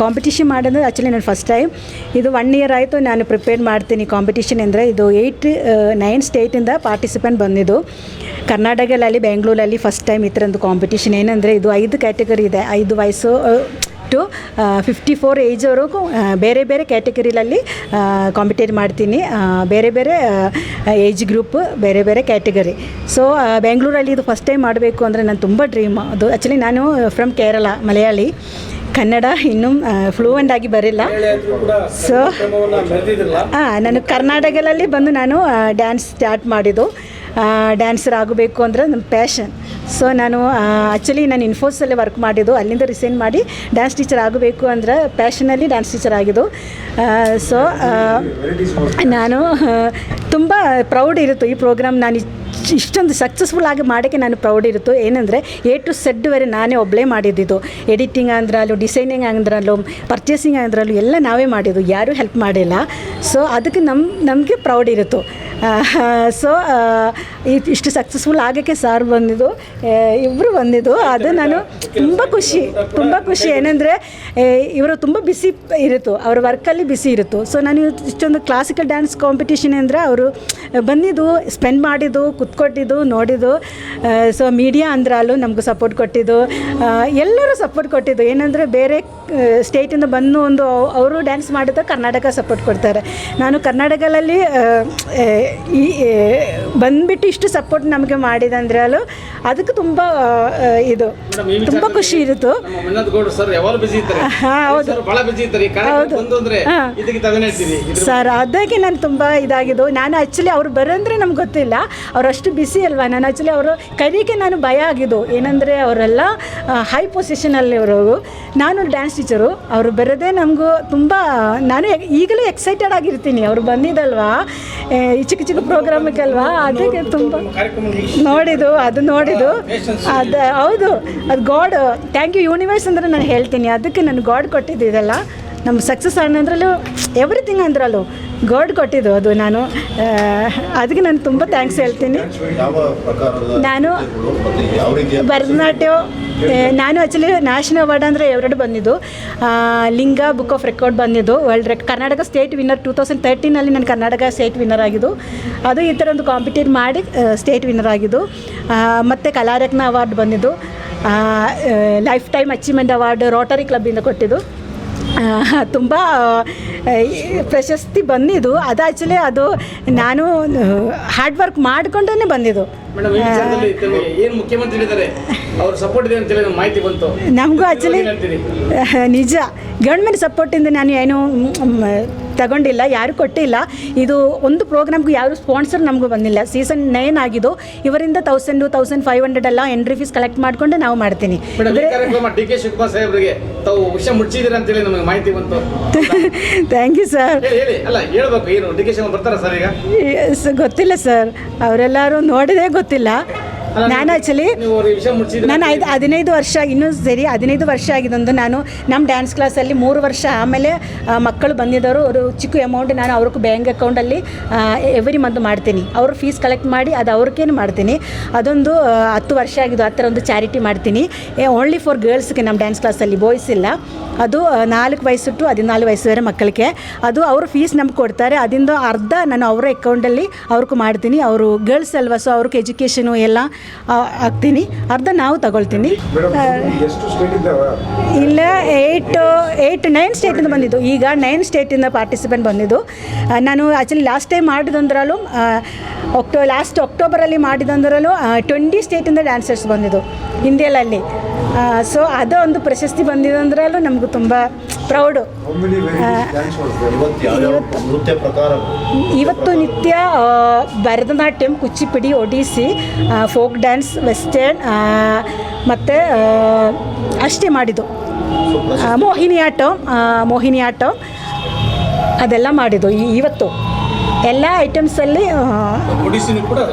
ಕಾಂಪಿಟೇಷನ್ ಮಾಡೋದು ಆ್ಯಕ್ಚುಲಿ ನಾನು ಫಸ್ಟ್ ಟೈಮ್. ಇದು 1 ಇಯರ್ ಆಯಿತು ನಾನು ಪ್ರಿಪೇರ್ ಮಾಡ್ತೀನಿ ಕಾಂಪಿಟೇಷನ್ ಅಂದರೆ. ಇದು 8-9 ಸ್ಟೇಟಿಂದ ಪಾರ್ಟಿಸಿಪೆಂಟ್ ಬಂದಿದ್ದು. ಕರ್ನಾಟಕದಲ್ಲಿ ಬೆಂಗಳೂರಲ್ಲಿ ಫಸ್ಟ್ ಟೈಮ್ ಈ ಥರದ್ದು ಕಾಂಪಿಟೇಷನ್. ಏನಂದರೆ ಇದು 5 ಕ್ಯಾಟಗರಿ ಇದೆ. 5 ವಯಸ್ಸು ಟು 54 ಏಜ್ವರೆಗೂ ಬೇರೆ ಬೇರೆ ಕ್ಯಾಟಗರಿಯಲ್ಲಿ ಕಾಂಪಿಟೇಟ್ ಮಾಡ್ತೀನಿ. ಬೇರೆ ಬೇರೆ ಏಜ್ ಗ್ರೂಪ್, ಬೇರೆ ಬೇರೆ ಕ್ಯಾಟಗರಿ. ಸೊ ಬೆಂಗಳೂರಲ್ಲಿ ಇದು ಫಸ್ಟ್ ಟೈಮ್ ಮಾಡಬೇಕು ಅಂದರೆ ನಾನು ತುಂಬ ಡ್ರೀಮ್. ಅದು ಆ್ಯಕ್ಚುಲಿ ನಾನು ಫ್ರಮ್ ಕೇರಳ, ಮಲಯಾಳಿ. ಕನ್ನಡ ಇನ್ನೂ ಫ್ಲೂಯೆಂಟ್ ಆಗಿ ಬರಿಲ್ಲ. ಸೊ ನಾನು ಕರ್ನಾಟಕದಲ್ಲಿ ಬಂದು ನಾನು ಡ್ಯಾನ್ಸ್ ಸ್ಟಾರ್ಟ್ ಮಾಡಿದ್ದು. ಡ್ಯಾನ್ಸರ್ ಆಗಬೇಕು ಅಂದರೆ ನನ್ನ ಪ್ಯಾಷನ್. ಸೊ ನಾನು ಆ್ಯಕ್ಚುಲಿ ನಾನು ಇನ್ಫೋಸಲ್ಲೇ ವರ್ಕ್ ಮಾಡಿದ್ದು. ಅಲ್ಲಿಂದ ರಿಸೈನ್ ಮಾಡಿ ಡ್ಯಾನ್ಸ್ ಟೀಚರ್ ಆಗಬೇಕು ಅಂದರೆ ಪ್ಯಾಷನಲ್ಲಿ ಡ್ಯಾನ್ಸ್ ಟೀಚರ್ ಆಗಿದ್ದು. ಸೊ ನಾನು ತುಂಬ ಪ್ರೌಡ್ ಇರುತ್ತೆ ಈ ಪ್ರೋಗ್ರಾಮ್. ನಾನು ಇಷ್ಟೊಂದು ಸಕ್ಸಸ್ಫುಲ್ ಆಗಿ ಮಾಡೋಕ್ಕೆ ನಾನು ಪ್ರೌಡ್ ಇರುತ್ತೆ. ಏನಂದರೆ A to Z ವರೆ ನಾನೇ ಒಬ್ಬಳೇ ಮಾಡಿದ್ದು. ಎಡಿಟಿಂಗ್ ಅಂದ್ರಲ್ಲೂ, ಡಿಸೈನಿಂಗ್ ಅಂದ್ರಲ್ಲೂ, ಪರ್ಚೇಸಿಂಗ್ ಅಂದ್ರಲ್ಲೂ ಎಲ್ಲ ನಾವೇ ಮಾಡಿದ್ದು, ಯಾರೂ ಹೆಲ್ಪ್ ಮಾಡಿಲ್ಲ. ಸೊ ಅದಕ್ಕೆ ನಮಗೆ ಪ್ರೌಡ್ ಇರುತ್ತೆ. ಸೊ ಇಷ್ಟು ಸಕ್ಸಸ್ಫುಲ್ ಆಗೋಕ್ಕೆ ಸಾರ್ ಬಂದಿದ್ದು, ಇಬ್ಬರು ಬಂದಿದ್ದು. ಅದು ನಾನು ತುಂಬ ಖುಷಿ. ಏನಂದರೆ ಇವರು ತುಂಬ ಬಿಸಿ ಇರುತ್ತು, ಅವ್ರ ವರ್ಕಲ್ಲಿ ಬಿಸಿ ಇರುತ್ತು. ಸೊ ನಾನು ಇಷ್ಟೊಂದು ಕ್ಲಾಸಿಕಲ್ ಡ್ಯಾನ್ಸ್ ಕಾಂಪಿಟೇಷನ್ ಅಂದರೆ ಅವರು ಬಂದಿದ್ದು, ಸ್ಪೆಂಡ್ ಮಾಡಿದ್ದು, ಕುತ್ಕೊಟ್ಟಿದ್ದು, ನೋಡಿದ್ದು. ಸೊ ಮೀಡಿಯಾ ಅಂದ್ರಲ್ಲೂ ನಮಗೂ ಸಪೋರ್ಟ್ ಕೊಟ್ಟಿದ್ದು, ಎಲ್ಲರೂ ಸಪೋರ್ಟ್ ಕೊಟ್ಟಿದ್ದು. ಏನಂದರೆ ಬೇರೆ ಸ್ಟೇಟಿಂದ ಬಂದು ಒಂದು ಅವರು ಡ್ಯಾನ್ಸ್ ಮಾಡಿದ್ರೆ ಕರ್ನಾಟಕ ಸಪೋರ್ಟ್ ಕೊಡ್ತಾರೆ. ನಾನು ಕರ್ನಾಟಕದಲ್ಲಿ ಈ ಬಂದುಬಿಟ್ಟು ಇಷ್ಟು ಸಪೋರ್ಟ್ ನಮಗೆ ಮಾಡಿದಂದ್ರೆ ಅದಕ್ಕೆ ತುಂಬ ಇದು ತುಂಬ ಖುಷಿ ಇರುತ್ತೆ. ಸರ್ ಅದಕ್ಕೆ ನಾನು ತುಂಬ ಇದಾಗಿದ್ದು. ನಾನು ಆ್ಯಕ್ಚುಲಿ ಅವ್ರು ಬರೋಂದ್ರೆ ನಮ್ಗೆ ಗೊತ್ತಿಲ್ಲ, ಅವ್ರು ಅಷ್ಟು ಬಿಸಿ ಅಲ್ವಾ. ನಾನು ಆ್ಯಕ್ಚುಲಿ ಅವರು ಕರೀಕೆ ನಾನು ಭಯ ಆಗಿದ್ದು. ಏನಂದರೆ ಅವರೆಲ್ಲ ಹೈ ಪೊಸಿಷನಲ್ಲಿ ಅವರು. ನಾನು ಡ್ಯಾನ್ಸ್ ಟೀಚರು, ಅವರು ಬರೋದೇ ನಮಗೂ ತುಂಬ, ನಾನು ಈಗಲೂ ಎಕ್ಸೈಟೆಡ್ ಆಗಿರ್ತೀನಿ. ಅವರು ಬಂದಿದ್ದಲ್ವಾ ಚಿಕ್ಕ ಚಿಕ್ಕ ಪ್ರೋಗ್ರಾಮಿಗಲ್ವಾ, ಅದಕ್ಕೆ ತುಂಬ ನೋಡಿದ್ದು ಅದು ಹೌದು. ಅದು ಗಾಡ್, ಥ್ಯಾಂಕ್ ಯು ಯೂನಿವರ್ಸ್ ಅಂದರೆ ನಾನು ಹೇಳ್ತೀನಿ. ಅದಕ್ಕೆ ನಾನು ಗಾಡ್ ಕೊಟ್ಟಿದ್ದಿದೆಲ್ಲ ನಮ್ಮ ಸಕ್ಸಸ್ ಅನ್ನೋದ್ರಲ್ಲೂ ಎವ್ರಿಥಿಂಗ್ ಅಂದ್ರಲ್ಲೂ ಗಾಡ್ ಕೊಟ್ಟಿದ್ದು. ಅದು ನಾನು ಅದಕ್ಕೆ ನಾನು ತುಂಬ ಥ್ಯಾಂಕ್ಸ್ ಹೇಳ್ತೀನಿ. ನಾನು ಭರತನಾಟ್ಯ ನಾನು ಆ್ಯಕ್ಚುಲಿ ನ್ಯಾಷನಲ್ ಅವಾರ್ಡ್ ಅಂದರೆ 2 ಬಂದಿದ್ದು. ಲಿಂಗ ಬುಕ್ ಆಫ್ ರೆಕಾರ್ಡ್ ಬಂದಿದ್ದು, ಕರ್ನಾಟಕ ಸ್ಟೇಟ್ ವಿನ್ನರ್ 2013ನಲ್ಲಿ ನಾನು ಕರ್ನಾಟಕ ಸ್ಟೇಟ್ ವಿನ್ನರ್ ಆಗಿದ್ದು. ಅದು ಈ ಥರ ಒಂದು ಕಾಂಪಿಟೇಟ್ ಮಾಡಿ ಸ್ಟೇಟ್ ವಿನ್ನರ್ ಆಗಿದ್ದು. ಮತ್ತು ಕಲಾರತ್ನ ಅವಾರ್ಡ್ ಬಂದಿದ್ದು, lifetime achievement award Rotary ಕ್ಲಬ್ಬಿಂದ ಕೊಟ್ಟಿದ್ದು. ತುಂಬ ಪ್ರಶಸ್ತಿ ಬಂದಿದ್ದು. ಅದು ಆ್ಯಕ್ಚುಲಿ ಅದು ನಾನು ಹಾರ್ಡ್ ವರ್ಕ್ ಮಾಡಿಕೊಂಡೇ ಬಂದಿದ್ದು. ಮೇಡಮ್ ಈ ವಿಚಾರದಲ್ಲಿ ತಮಗೆ ಏನು ಮುಖ್ಯಮಂತ್ರಿ ಹೇಳಿದ್ದಾರೆ ಅವ್ರ ಸಪೋರ್ಟ್ ಇದೆ ಅಂತೇಳಿ ನಮ್ಗೆ ಮಾಹಿತಿ ಬಂತು. ನಮಗೂ ಆ್ಯಕ್ಚುಲಿ ನಿಜ ಗೌರ್ಮೆಂಟ್ ಸಪೋರ್ಟಿಂದ ನಾನು ಏನೂ ತಗೊಂಡಿಲ್ಲ, ಯಾರು ಕೊಟ್ಟಿಲ್ಲ. ಇದು ಒಂದು ಪ್ರೋಗ್ರಾಮ್ಗೂ ಯಾರು ಸ್ಪಾನ್ಸರ್ ನಮಗೂ ಬಂದಿಲ್ಲ. ಸೀಸನ್ 9 ಆಗಿದ್ದು, ಇವರಿಂದ 1000 1500 ಎಲ್ಲ ಎಂಟ್ರಿ ಫೀಸ್ ಕಲೆಕ್ಟ್ ಮಾಡಿಕೊಂಡು ನಾವು ಮಾಡ್ತೀನಿ. ಮೇಡಮ್ ಈ ಕಾರ್ಯಕ್ರಮ ಡಿ.ಕೆ. ಶಿವಕುಮಾರ್ ಸಾಹೇಬರಿಗೆ ತಾವು ವಿಷಯ ಮುಚ್ಚಿದ್ದೀರಾ ಅಂತೇಳಿ ನಮಗೆ ಮಾಹಿತಿ ಬಂತು. Thank you sir. ಹೇಳಿ ಅಲ್ಲ ಹೇಳ್ಬೇಕು, ಏನು ಡಿ.ಕೆ. ಶಿವಕುಮಾರ್ ಬರ್ತಾರಾ ಸರ್ ಈಗ? ಗೊತ್ತಿಲ್ಲ ಸರ್, ಅವರೆಲ್ಲರೂ ನೋಡಿದೇ ಗೊತ್ತಿಲ್ಲ. ನಾನು ಆ್ಯಕ್ಚುಲಿ ನಾನು 15 ವರ್ಷ ಇನ್ನೂ ಸರಿ 15 ವರ್ಷ ಆಗಿದ್ದೊಂದು ನಾನು ನಮ್ಮ ಡ್ಯಾನ್ಸ್ ಕ್ಲಾಸಲ್ಲಿ 3 ವರ್ಷ ಆಮೇಲೆ ಮಕ್ಕಳು ಬಂದಿದ್ದವರು ಅವರು ಚಿಕ್ಕ ಅಮೌಂಟ್ ನಾನು ಅವ್ರಿಗೆ ಬ್ಯಾಂಕ್ ಅಕೌಂಟಲ್ಲಿ ಎವ್ರಿ ಮಂತ್ ಮಾಡ್ತೀನಿ. ಅವ್ರ ಫೀಸ್ ಕಲೆಕ್ಟ್ ಮಾಡಿ ಅದು ಅವ್ರಿಗೇನು ಮಾಡ್ತೀನಿ. ಅದೊಂದು 10 ವರ್ಷ ಆಗಿದ್ದು. ಆ ಥರ ಒಂದು ಚಾರಿಟಿ ಮಾಡ್ತೀನಿ ಓನ್ಲಿ ಫಾರ್ ಗರ್ಲ್ಸ್ಗೆ. ನಮ್ಮ ಡ್ಯಾನ್ಸ್ ಕ್ಲಾಸಲ್ಲಿ ಬಾಯ್ಸ್ ಇಲ್ಲ. ಅದು 4 ವಯಸ್ಸು ಟು 14 ವಯಸ್ಸುವರೆ ಮಕ್ಕಳಿಗೆ. ಅದು ಅವರು ಫೀಸ್ ನಮ್ಗೆ ಕೊಡ್ತಾರೆ. ಅದರಿಂದ ಅರ್ಧ ನಾನು ಅವರ ಅಕೌಂಟಲ್ಲಿ ಅವ್ರಿಗೆ ಮಾಡ್ತೀನಿ. ಅವರು ಗರ್ಲ್ಸ್ ಅಲ್ವಾ, ಸೊ ಅವ್ರಿಗೆ ಎಜುಕೇಷನು ಎಲ್ಲ ಹಾಕ್ತೀನಿ, ಅರ್ಧ ನಾವು ತಗೊಳ್ತೀನಿ. ಇಲ್ಲ 9 ಸ್ಟೇಟಿಂದ ಬಂದಿದ್ದು. ಈಗ 9 ಸ್ಟೇಟಿಂದ ಪಾರ್ಟಿಸಿಪೆಂಟ್ ಬಂದಿದ್ದು. ನಾನು ಆ್ಯಕ್ಚುಲಿ ಲಾಸ್ಟ್ ಟೈಮ್ ಮಾಡಿದಂದ್ರಲ್ಲೂ ಲಾಸ್ಟ್ ಅಕ್ಟೋಬರಲ್ಲಿ ಮಾಡಿದಂದ್ರಲ್ಲೂ 20 ಸ್ಟೇಟಿಂದ ಡ್ಯಾನ್ಸರ್ಸ್ ಬಂದಿದ್ದು ಇಂಡಿಯಾದಲ್ಲಿ. ಸೊ ಅದು ಒಂದು ಪ್ರಶಸ್ತಿ ಬಂದಿದಂದ್ರಲ್ಲೂ ನಮಗೂ ತುಂಬ ಪ್ರೌಡು. ಇವತ್ತು Nithya Bharatanatyam, Kuchipudi, Odissi, folk dance, western ಮತ್ತು ಅಷ್ಟೇ ಮಾಡಿದ್ದು. ಮೋಹಿನಿ ಆಟಂ ಅದೆಲ್ಲ ಮಾಡಿದ್ದು. ಇವತ್ತು ಎಲ್ಲ ಐಟಮ್ಸಲ್ಲಿ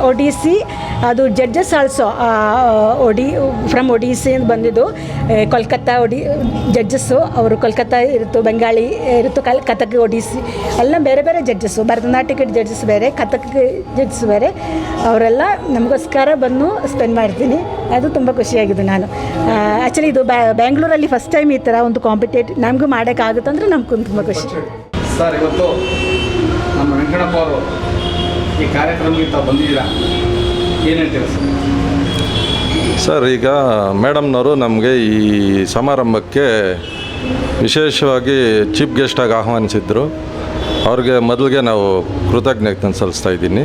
ಒಡಿಸ್ಸಿ ಅದು ಜಡ್ಜಸ್ ಆಲ್ಸೋ ಫ್ರಮ್ ಒಡಿಸ್ಸಿ ಅಂತ ಬಂದಿದ್ದು. ಕೋಲ್ಕತ್ತಾ ಜಡ್ಜಸ್ಸು ಅವರು ಕೋಲ್ಕತ್ತಾ ಇರುತ್ತು, ಬೆಂಗಾಳಿ ಇರುತ್ತು, ಕಥಕ್, ಒಡಿಸ್ಸಿ ಎಲ್ಲ ಬೇರೆ ಬೇರೆ ಜಡ್ಜಸ್ಸು. ಭರತನಾಟ್ಯಕ್ಕೆ ಜಡ್ಜಸ್ ಬೇರೆ, ಕಥಕ್ ಜಡ್ಜಸ್ ಬೇರೆ. ಅವರೆಲ್ಲ ನಮಗೋಸ್ಕರ ಬಂದು ಸ್ಪೆಂಡ್ ಮಾಡ್ತೀನಿ. ಅದು ತುಂಬ ಖುಷಿಯಾಗಿದೆ. ನಾನು ಆ್ಯಕ್ಚುಲಿ ಇದು ಬ್ಯಾಂಗ್ಳೂರಲ್ಲಿ ಫಸ್ಟ್ ಟೈಮ್ ಈ ಥರ ಒಂದು ಕಾಂಪಿಟೇಟಿವ್ ನಮಗೂ ಮಾಡೋಕ್ಕಾಗುತ್ತಂದ್ರೆ ನಮಗೂ ತುಂಬ ಖುಷಿ. ಸರ್, ಇವತ್ತು ನಮ್ಮ ವೆಂಕಟಪ್ಪ ಅವರು ಈ ಕಾರ್ಯಕ್ರಮಕ್ಕೆ ತಾವು ಬಂದಿದ್ದೀರಾ, ಏನು ಹೇಳ್ತೀರಾ ಸರ್? ಈಗ ಮೇಡಮ್ನವರು ನಮಗೆ ಈ ಸಮಾರಂಭಕ್ಕೆ ವಿಶೇಷವಾಗಿ ಚೀಫ್ ಗೆಸ್ಟಾಗಿ ಆಹ್ವಾನಿಸಿದ್ರು. ಅವ್ರಿಗೆ ಮೊದಲಿಗೆ ನಾವು ಕೃತಜ್ಞತೆ ಸಲ್ಲಿಸ್ತಾ ಇದ್ದೀನಿ.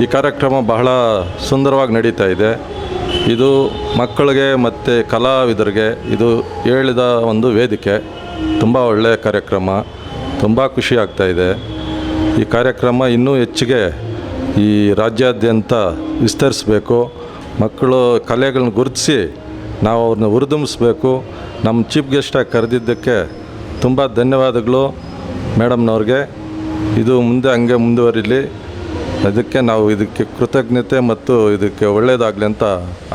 ಈ ಕಾರ್ಯಕ್ರಮ ಬಹಳ ಸುಂದರವಾಗಿ ನಡೀತಾ ಇದೆ. ಇದು ಮಕ್ಕಳಿಗೆ ಮತ್ತು ಕಲಾವಿದರಿಗೆ ಇದು ಹೇಳಿದ ಒಂದು ವೇದಿಕೆ. ತುಂಬ ಒಳ್ಳೆಯ ಕಾರ್ಯಕ್ರಮ, ತುಂಬ ಖುಷಿ ಆಗ್ತಾಯಿದೆ. ಈ ಕಾರ್ಯಕ್ರಮ ಇನ್ನೂ ಹೆಚ್ಚಿಗೆ ಈ ರಾಜ್ಯಾದ್ಯಂತ ವಿಸ್ತರಿಸಬೇಕು. ಮಕ್ಕಳು ಕಲೆಗಳನ್ನ ಗುರುತಿಸಿ ನಾವು ಅವ್ರನ್ನ ಹುರಿದುಂಬಿಸ್ಬೇಕು. ನಮ್ಮ ಚೀಫ್ ಗೆಸ್ಟಾಗಿ ಕರೆದಿದ್ದಕ್ಕೆ ತುಂಬ ಧನ್ಯವಾದಗಳು ಮೇಡಮ್ನವ್ರಿಗೆ. ಇದು ಮುಂದೆ ಹಂಗೆ ಮುಂದುವರಿಲಿ. ಅದಕ್ಕೆ ನಾವು ಇದಕ್ಕೆ ಕೃತಜ್ಞತೆ ಮತ್ತು ಇದಕ್ಕೆ ಒಳ್ಳೆಯದಾಗಲಿ ಅಂತ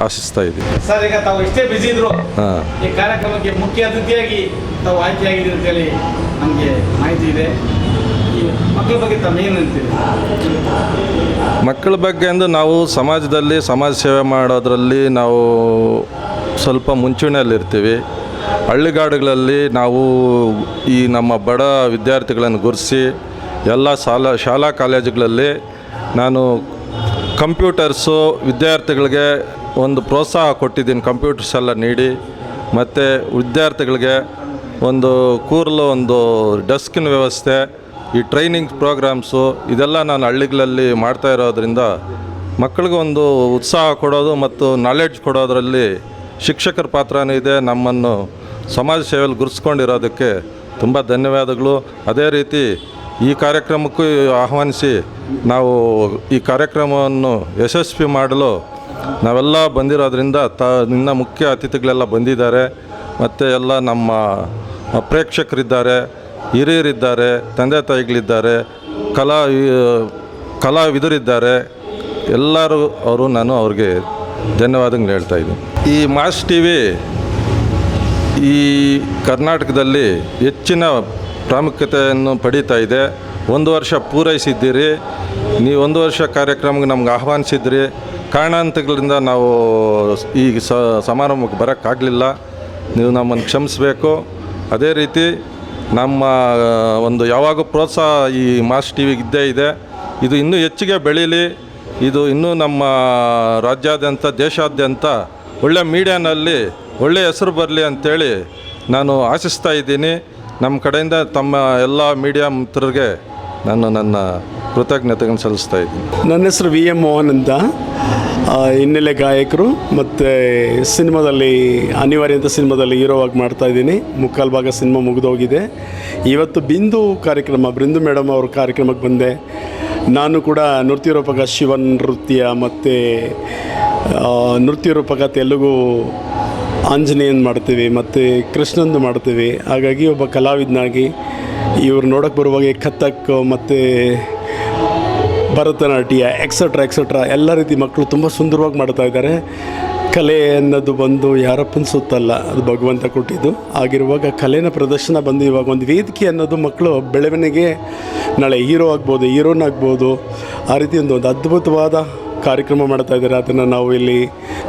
ಆಶಿಸ್ತಾ ಇದ್ದೀವಿ. ಸರ್, ಈಗ ತಾವು ಎಷ್ಟೇ ಬಿಸಿ ಇದ್ರು ಈ ಕಾರ್ಯಕ್ರಮಕ್ಕೆ ಮುಖ್ಯ ಅತಿಥಿಯಾಗಿ ತಾವು ಆಯ್ಕೆಯಾಗಿದ್ದೀರಿ ಅಂತೇಳಿ ನಮಗೆ ಮಾಹಿತಿ ಇದೆ. ಈ ಮಕ್ಕಳ ಬಗ್ಗೆ ತಮ್ಮೇನು ಅಂತೀರಿ? ಮಕ್ಕಳ ಬಗ್ಗೆ ಅಂದು ನಾವು ಸಮಾಜದಲ್ಲಿ ಸಮಾಜ ಸೇವೆ ಮಾಡೋದರಲ್ಲಿ ನಾವು ಸ್ವಲ್ಪ ಮುಂಚೂಣಿಯಲ್ಲಿರ್ತೀವಿ. ಹಳ್ಳಿಗಾಡುಗಳಲ್ಲಿ ನಾವು ಈ ನಮ್ಮ ಬಡ ವಿದ್ಯಾರ್ಥಿಗಳನ್ನು ಗುರುತಿಸಿ ಎಲ್ಲ ಶಾಲಾ ಕಾಲೇಜುಗಳಲ್ಲಿ ನಾನು ಕಂಪ್ಯೂಟರ್ಸು ವಿದ್ಯಾರ್ಥಿಗಳಿಗೆ ಒಂದು ಪ್ರೋತ್ಸಾಹ ಕೊಟ್ಟಿದ್ದೀನಿ. ಕಂಪ್ಯೂಟರ್ಸ್ ಎಲ್ಲ ನೀಡಿ ಮತ್ತು ವಿದ್ಯಾರ್ಥಿಗಳಿಗೆ ಒಂದು ಕೂರಲು ಒಂದು ಡೆಸ್ಕಿನ ವ್ಯವಸ್ಥೆ, ಈ ಟ್ರೈನಿಂಗ್ ಪ್ರೋಗ್ರಾಮ್ಸು ಇದೆಲ್ಲ ನಾನು ಹಳ್ಳಿಗಳಲ್ಲಿ ಮಾಡ್ತಾ ಇರೋದ್ರಿಂದ ಮಕ್ಕಳಿಗೆ ಒಂದು ಉತ್ಸಾಹ ಕೊಡೋದು ಮತ್ತು ನಾಲೆಡ್ಜ್ ಕೊಡೋದರಲ್ಲಿ ಶಿಕ್ಷಕರ ಪಾತ್ರನೂ ಇದೆ. ನಮ್ಮನ್ನು ಸಮಾಜ ಸೇವೆಯಲ್ಲಿ ಗುರುತಿಸ್ಕೊಂಡಿರೋದಕ್ಕೆ ತುಂಬ ಧನ್ಯವಾದಗಳು. ಅದೇ ರೀತಿ ಈ ಕಾರ್ಯಕ್ರಮಕ್ಕೂ ಆಹ್ವಾನಿಸಿ ನಾವು ಈ ಕಾರ್ಯಕ್ರಮವನ್ನು ಯಶಸ್ವಿ ಮಾಡಲು ನಾವೆಲ್ಲ ಬಂದಿರೋದ್ರಿಂದ ಇನ್ನು ಮುಖ್ಯ ಅತಿಥಿಗಳೆಲ್ಲ ಬಂದಿದ್ದಾರೆ. ಮತ್ತು ಎಲ್ಲ ನಮ್ಮ ಪ್ರೇಕ್ಷಕರಿದ್ದಾರೆ, ಹಿರಿಯರಿದ್ದಾರೆ, ತಂದೆ ತಾಯಿಗಳಿದ್ದಾರೆ, ಕಲಾವಿದರಿದ್ದಾರೆ. ಎಲ್ಲರೂ ನಾನು ಅವ್ರಿಗೆ ಧನ್ಯವಾದಗಳು ಹೇಳ್ತಾ ಇದ್ದೀನಿ. ಈ ಮಾಸ್ ಟಿವಿ ಈ ಕರ್ನಾಟಕದಲ್ಲಿ ಹೆಚ್ಚಿನ ಪ್ರಾಮುಖ್ಯತೆಯನ್ನು ಪಡೀತಾ ಇದೆ. 1 ವರ್ಷ ಪೂರೈಸಿದ್ದೀರಿ. ನೀವು 1 ವರ್ಷ ಕಾರ್ಯಕ್ರಮಕ್ಕೆ ನಮ್ಗೆ ಆಹ್ವಾನಿಸಿದ್ರಿ. ಕಾರಣಾಂತರಗಳಿಂದ ನಾವು ಈ ಸಮಾರಂಭಕ್ಕೆ ಬರೋಕ್ಕಾಗಲಿಲ್ಲ. ನೀವು ನಮ್ಮನ್ನು ಕ್ಷಮಿಸಬೇಕು. ಅದೇ ರೀತಿ ನಮ್ಮ ಒಂದು ಯಾವಾಗೂ ಪ್ರೋತ್ಸಾಹ ಈ ಮಾಸ್ ಟಿವಿಗೆ ಇದ್ದೇ ಇದೆ. ಇದು ಇನ್ನೂ ಹೆಚ್ಚಿಗೆ ಬೆಳೀಲಿ. ಇದು ಇನ್ನೂ ನಮ್ಮ ರಾಜ್ಯಾದ್ಯಂತ ದೇಶಾದ್ಯಂತ ಒಳ್ಳೆಯ ಮೀಡಿಯಾನಲ್ಲಿ ಒಳ್ಳೆಯ ಹೆಸರು ಬರಲಿ ಅಂಥೇಳಿ ನಾನು ಆಶಿಸ್ತಾ ಇದ್ದೀನಿ. ನಮ್ಮ ಕಡೆಯಿಂದ ತಮ್ಮ ಎಲ್ಲ ಮೀಡಿಯಾ ಮಿತ್ರರಿಗೆ ನಾನು ನನ್ನ ಕೃತಜ್ಞತೆಗಳನ್ನು ಸಲ್ಲಿಸ್ತಾ ಇದ್ದೀನಿ. ನನ್ನ ಹೆಸರು VM ಮೋಹನ್ ಅಂತ. ಹಿನ್ನೆಲೆ ಗಾಯಕರು ಮತ್ತು ಸಿನಿಮಾದಲ್ಲಿ ಅನಿವಾರ್ಯ ಅಂತ ಸಿನಿಮಾದಲ್ಲಿ ಹೀರೋವಾಗಿ ಮಾಡ್ತಾಯಿದ್ದೀನಿ. ಮುಕ್ಕಾಲು ಭಾಗ ಸಿನಿಮಾ ಮುಗಿದೋಗಿದೆ. ಇವತ್ತು ಬಿಂದು ಕಾರ್ಯಕ್ರಮ, ಬೃಂದು ಮೇಡಮ್ ಅವ್ರ ಕಾರ್ಯಕ್ರಮಕ್ಕೆ ಬಂದೆ. ನಾನು ಕೂಡ ನೃತ್ಯ ರೂಪಕ ಶಿವನ್ ನೃತ್ಯ ಮತ್ತು ನೃತ್ಯ ರೂಪಕ ತೆಲುಗು ಆಂಜನೇಯನ್ ಮಾಡ್ತೀವಿ ಮತ್ತು ಕೃಷ್ಣಂದು ಮಾಡ್ತೀವಿ. ಹಾಗಾಗಿ ಒಬ್ಬ ಕಲಾವಿದನಾಗಿ ಇವ್ರು ನೋಡೋಕ್ಕೆ ಬರುವಾಗ ಕಥಕ್ ಮತ್ತು ಭರತನಾಟ್ಯ ಎಕ್ಸೆಟ್ರಾ ಎಲ್ಲ ರೀತಿ ಮಕ್ಕಳು ತುಂಬ ಸುಂದರವಾಗಿ ಮಾಡ್ತಾಯಿದ್ದಾರೆ. ಕಲೆ ಅನ್ನೋದು ಬಂದು ಯಾರಪ್ಪನ ಸುತ್ತಲ್ಲ, ಅದು ಭಗವಂತ ಕೊಟ್ಟಿದ್ದು. ಆಗಿರುವಾಗ ಕಲೆನ ಪ್ರದರ್ಶನ ಬಂದು ಇವಾಗ ಒಂದು ವೇದಿಕೆ ಅನ್ನೋದು ಮಕ್ಕಳು ಬೆಳವಣಿಗೆ, ನಾಳೆ ಹೀರೋ ಆಗ್ಬೋದು, ಹೀರೋನ್ ಆಗ್ಬೋದು, ಆ ರೀತಿ ಒಂದು ಅದ್ಭುತವಾದ ಕಾರ್ಯಕ್ರಮ ಮಾಡ್ತಾಯಿದ್ದಾರೆ. ಅದನ್ನು ನಾವು ಇಲ್ಲಿ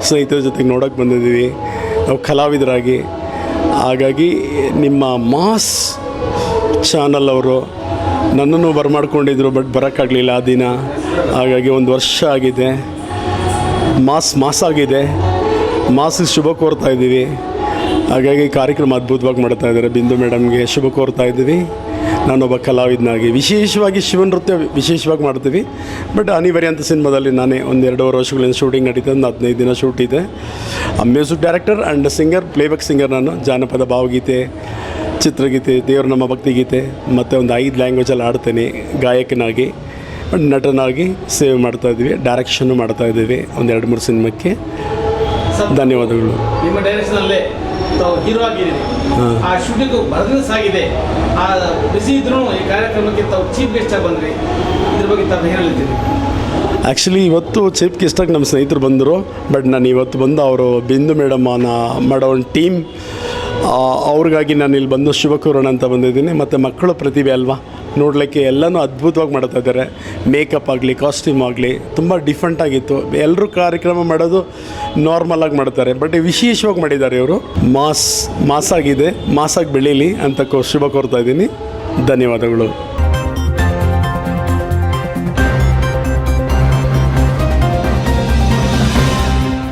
ಸ್ನೇಹಿತರ ಜೊತೆಗೆ ನೋಡೋಕ್ಕೆ ಬಂದಿದ್ದೀವಿ ನಾವು ಕಲಾವಿದರಾಗಿ. ಹಾಗಾಗಿ ನಿಮ್ಮ ಮಾಸ್ ಚಾನಲ್ ಅವರು ನನ್ನನ್ನು ಬರಮಾಡ್ಕೊಂಡಿದ್ರು, ಬಟ್ ಬರೋಕ್ಕಾಗಲಿಲ್ಲ ಆ ದಿನ. ಹಾಗಾಗಿ ಒಂದು ವರ್ಷ ಆಗಿದೆ, ಮಾಸ್ ಆಗಿದೆ. ಮಾಸಿಗೆ ಶುಭ ಕೋರ್ತಾ ಇದ್ದೀವಿ. ಹಾಗಾಗಿ ಕಾರ್ಯಕ್ರಮ ಅದ್ಭುತವಾಗಿ ಮಾಡ್ತಾ ಇದ್ದಾರೆ. ಬಿಂದು ಮೇಡಮ್ಗೆ ಶುಭ ಕೋರ್ತಾ ಇದ್ದೀವಿ. ನಾನೊಬ್ಬ ಕಲಾವಿದನಾಗಿ ವಿಶೇಷವಾಗಿ ಶಿವ ನೃತ್ಯ ವಿಶೇಷವಾಗಿ ಮಾಡ್ತೀವಿ. ಬಟ್ ಅನಿವಾರ್ಯ ಅಂತ ಸಿನಿಮಾದಲ್ಲಿ ನಾನೇ ಒಂದು 2.5 ವರ್ಷಗಳಿಂದ ಶೂಟಿಂಗ್ ನಡೀತದೆ. ಒಂದು 15 ದಿನ ಶೂಟ್ ಇದೆ. Music director and singer, playback singer. ನಾನು ಜಾನಪದ ಭಾವಗೀತೆ, ಚಿತ್ರಗೀತೆ, ದೇವ್ರ ನಮ್ಮ ಭಕ್ತಿಗೀತೆ ಮತ್ತು ಒಂದು 5 ಲ್ಯಾಂಗ್ವೇಜಲ್ಲಿ ಆಡ್ತೇನೆ ಗಾಯಕನಾಗಿ. ನಟನಾಗಿ ಸೇವೆ ಮಾಡ್ತಾಯಿದ್ದೀವಿ, ಡೈರೆಕ್ಷನ್ನು ಮಾಡ್ತಾಯಿದ್ದೀವಿ ಒಂದು 2-3 ಸಿನಿಮಾಕ್ಕೆ. ಧನ್ಯವಾದಗಳು. ನಿಮ್ಮ ಡೈರೆಕ್ಷನಲ್ಲೇ ತಾವು ಹೀರೋ ಆಗಿದ್ದೀರಿ. ಆ ಶೂಟಿಂಗು ಬರದಿಂದ ಸಾಗಿದೆ. ಆ ಬಿಸಿ ಇದ್ರೂ ಈ ಕಾರ್ಯಕ್ರಮಕ್ಕೆ ತಾವು ಚೀಫ್ ಗೆಸ್ಟಾಗಿ ಬಂದ್ರಿ. ಇದ್ರ ಬಗ್ಗೆ ತಾವು ಏನು ಹೇಳ್ತೀರಿ? ಆ್ಯಕ್ಚುಲಿ ಇವತ್ತು ಚೀಫ್ ಗೆಸ್ಟಾಗಿ ನಮ್ಮ ಸ್ನೇಹಿತರು ಬಂದರು. ಬಟ್ ನಾನು ಇವತ್ತು ಬಂದು ಅವರು ಬಿಂದು ಮೇಡಮ್ಮನ ಮಾಡೋ ಒಂದು ಟೀಮ್, ಅವ್ರಿಗಾಗಿ ನಾನು ಇಲ್ಲಿ ಬಂದು ಶುಭ ಕೋರೋಣ ಅಂತ ಬಂದಿದ್ದೀನಿ. ಮತ್ತು ಮಕ್ಕಳು ಪ್ರತಿಭೆ ಅಲ್ವಾ, ನೋಡಲಿಕ್ಕೆ ಎಲ್ಲನೂ ಅದ್ಭುತವಾಗಿ ಮಾಡ್ತಾ ಇದ್ದಾರೆ. ಮೇಕಪ್ ಆಗಲಿ, ಕಾಸ್ಟ್ಯೂಮ್ ಆಗಲಿ ತುಂಬ ಡಿಫ್ರೆಂಟಾಗಿತ್ತು. ಎಲ್ಲರೂ ಕಾರ್ಯಕ್ರಮ ಮಾಡೋದು ನಾರ್ಮಲಾಗಿ ಮಾಡ್ತಾರೆ, ಬಟ್ ವಿಶೇಷವಾಗಿ ಮಾಡಿದ್ದಾರೆ ಇವರು. ಮಾಸಾಗಿ ಬೆಳೀಲಿ ಅಂತ ಶುಭ ಕೋರ್ತಾ ಇದ್ದೀನಿ. ಧನ್ಯವಾದಗಳು.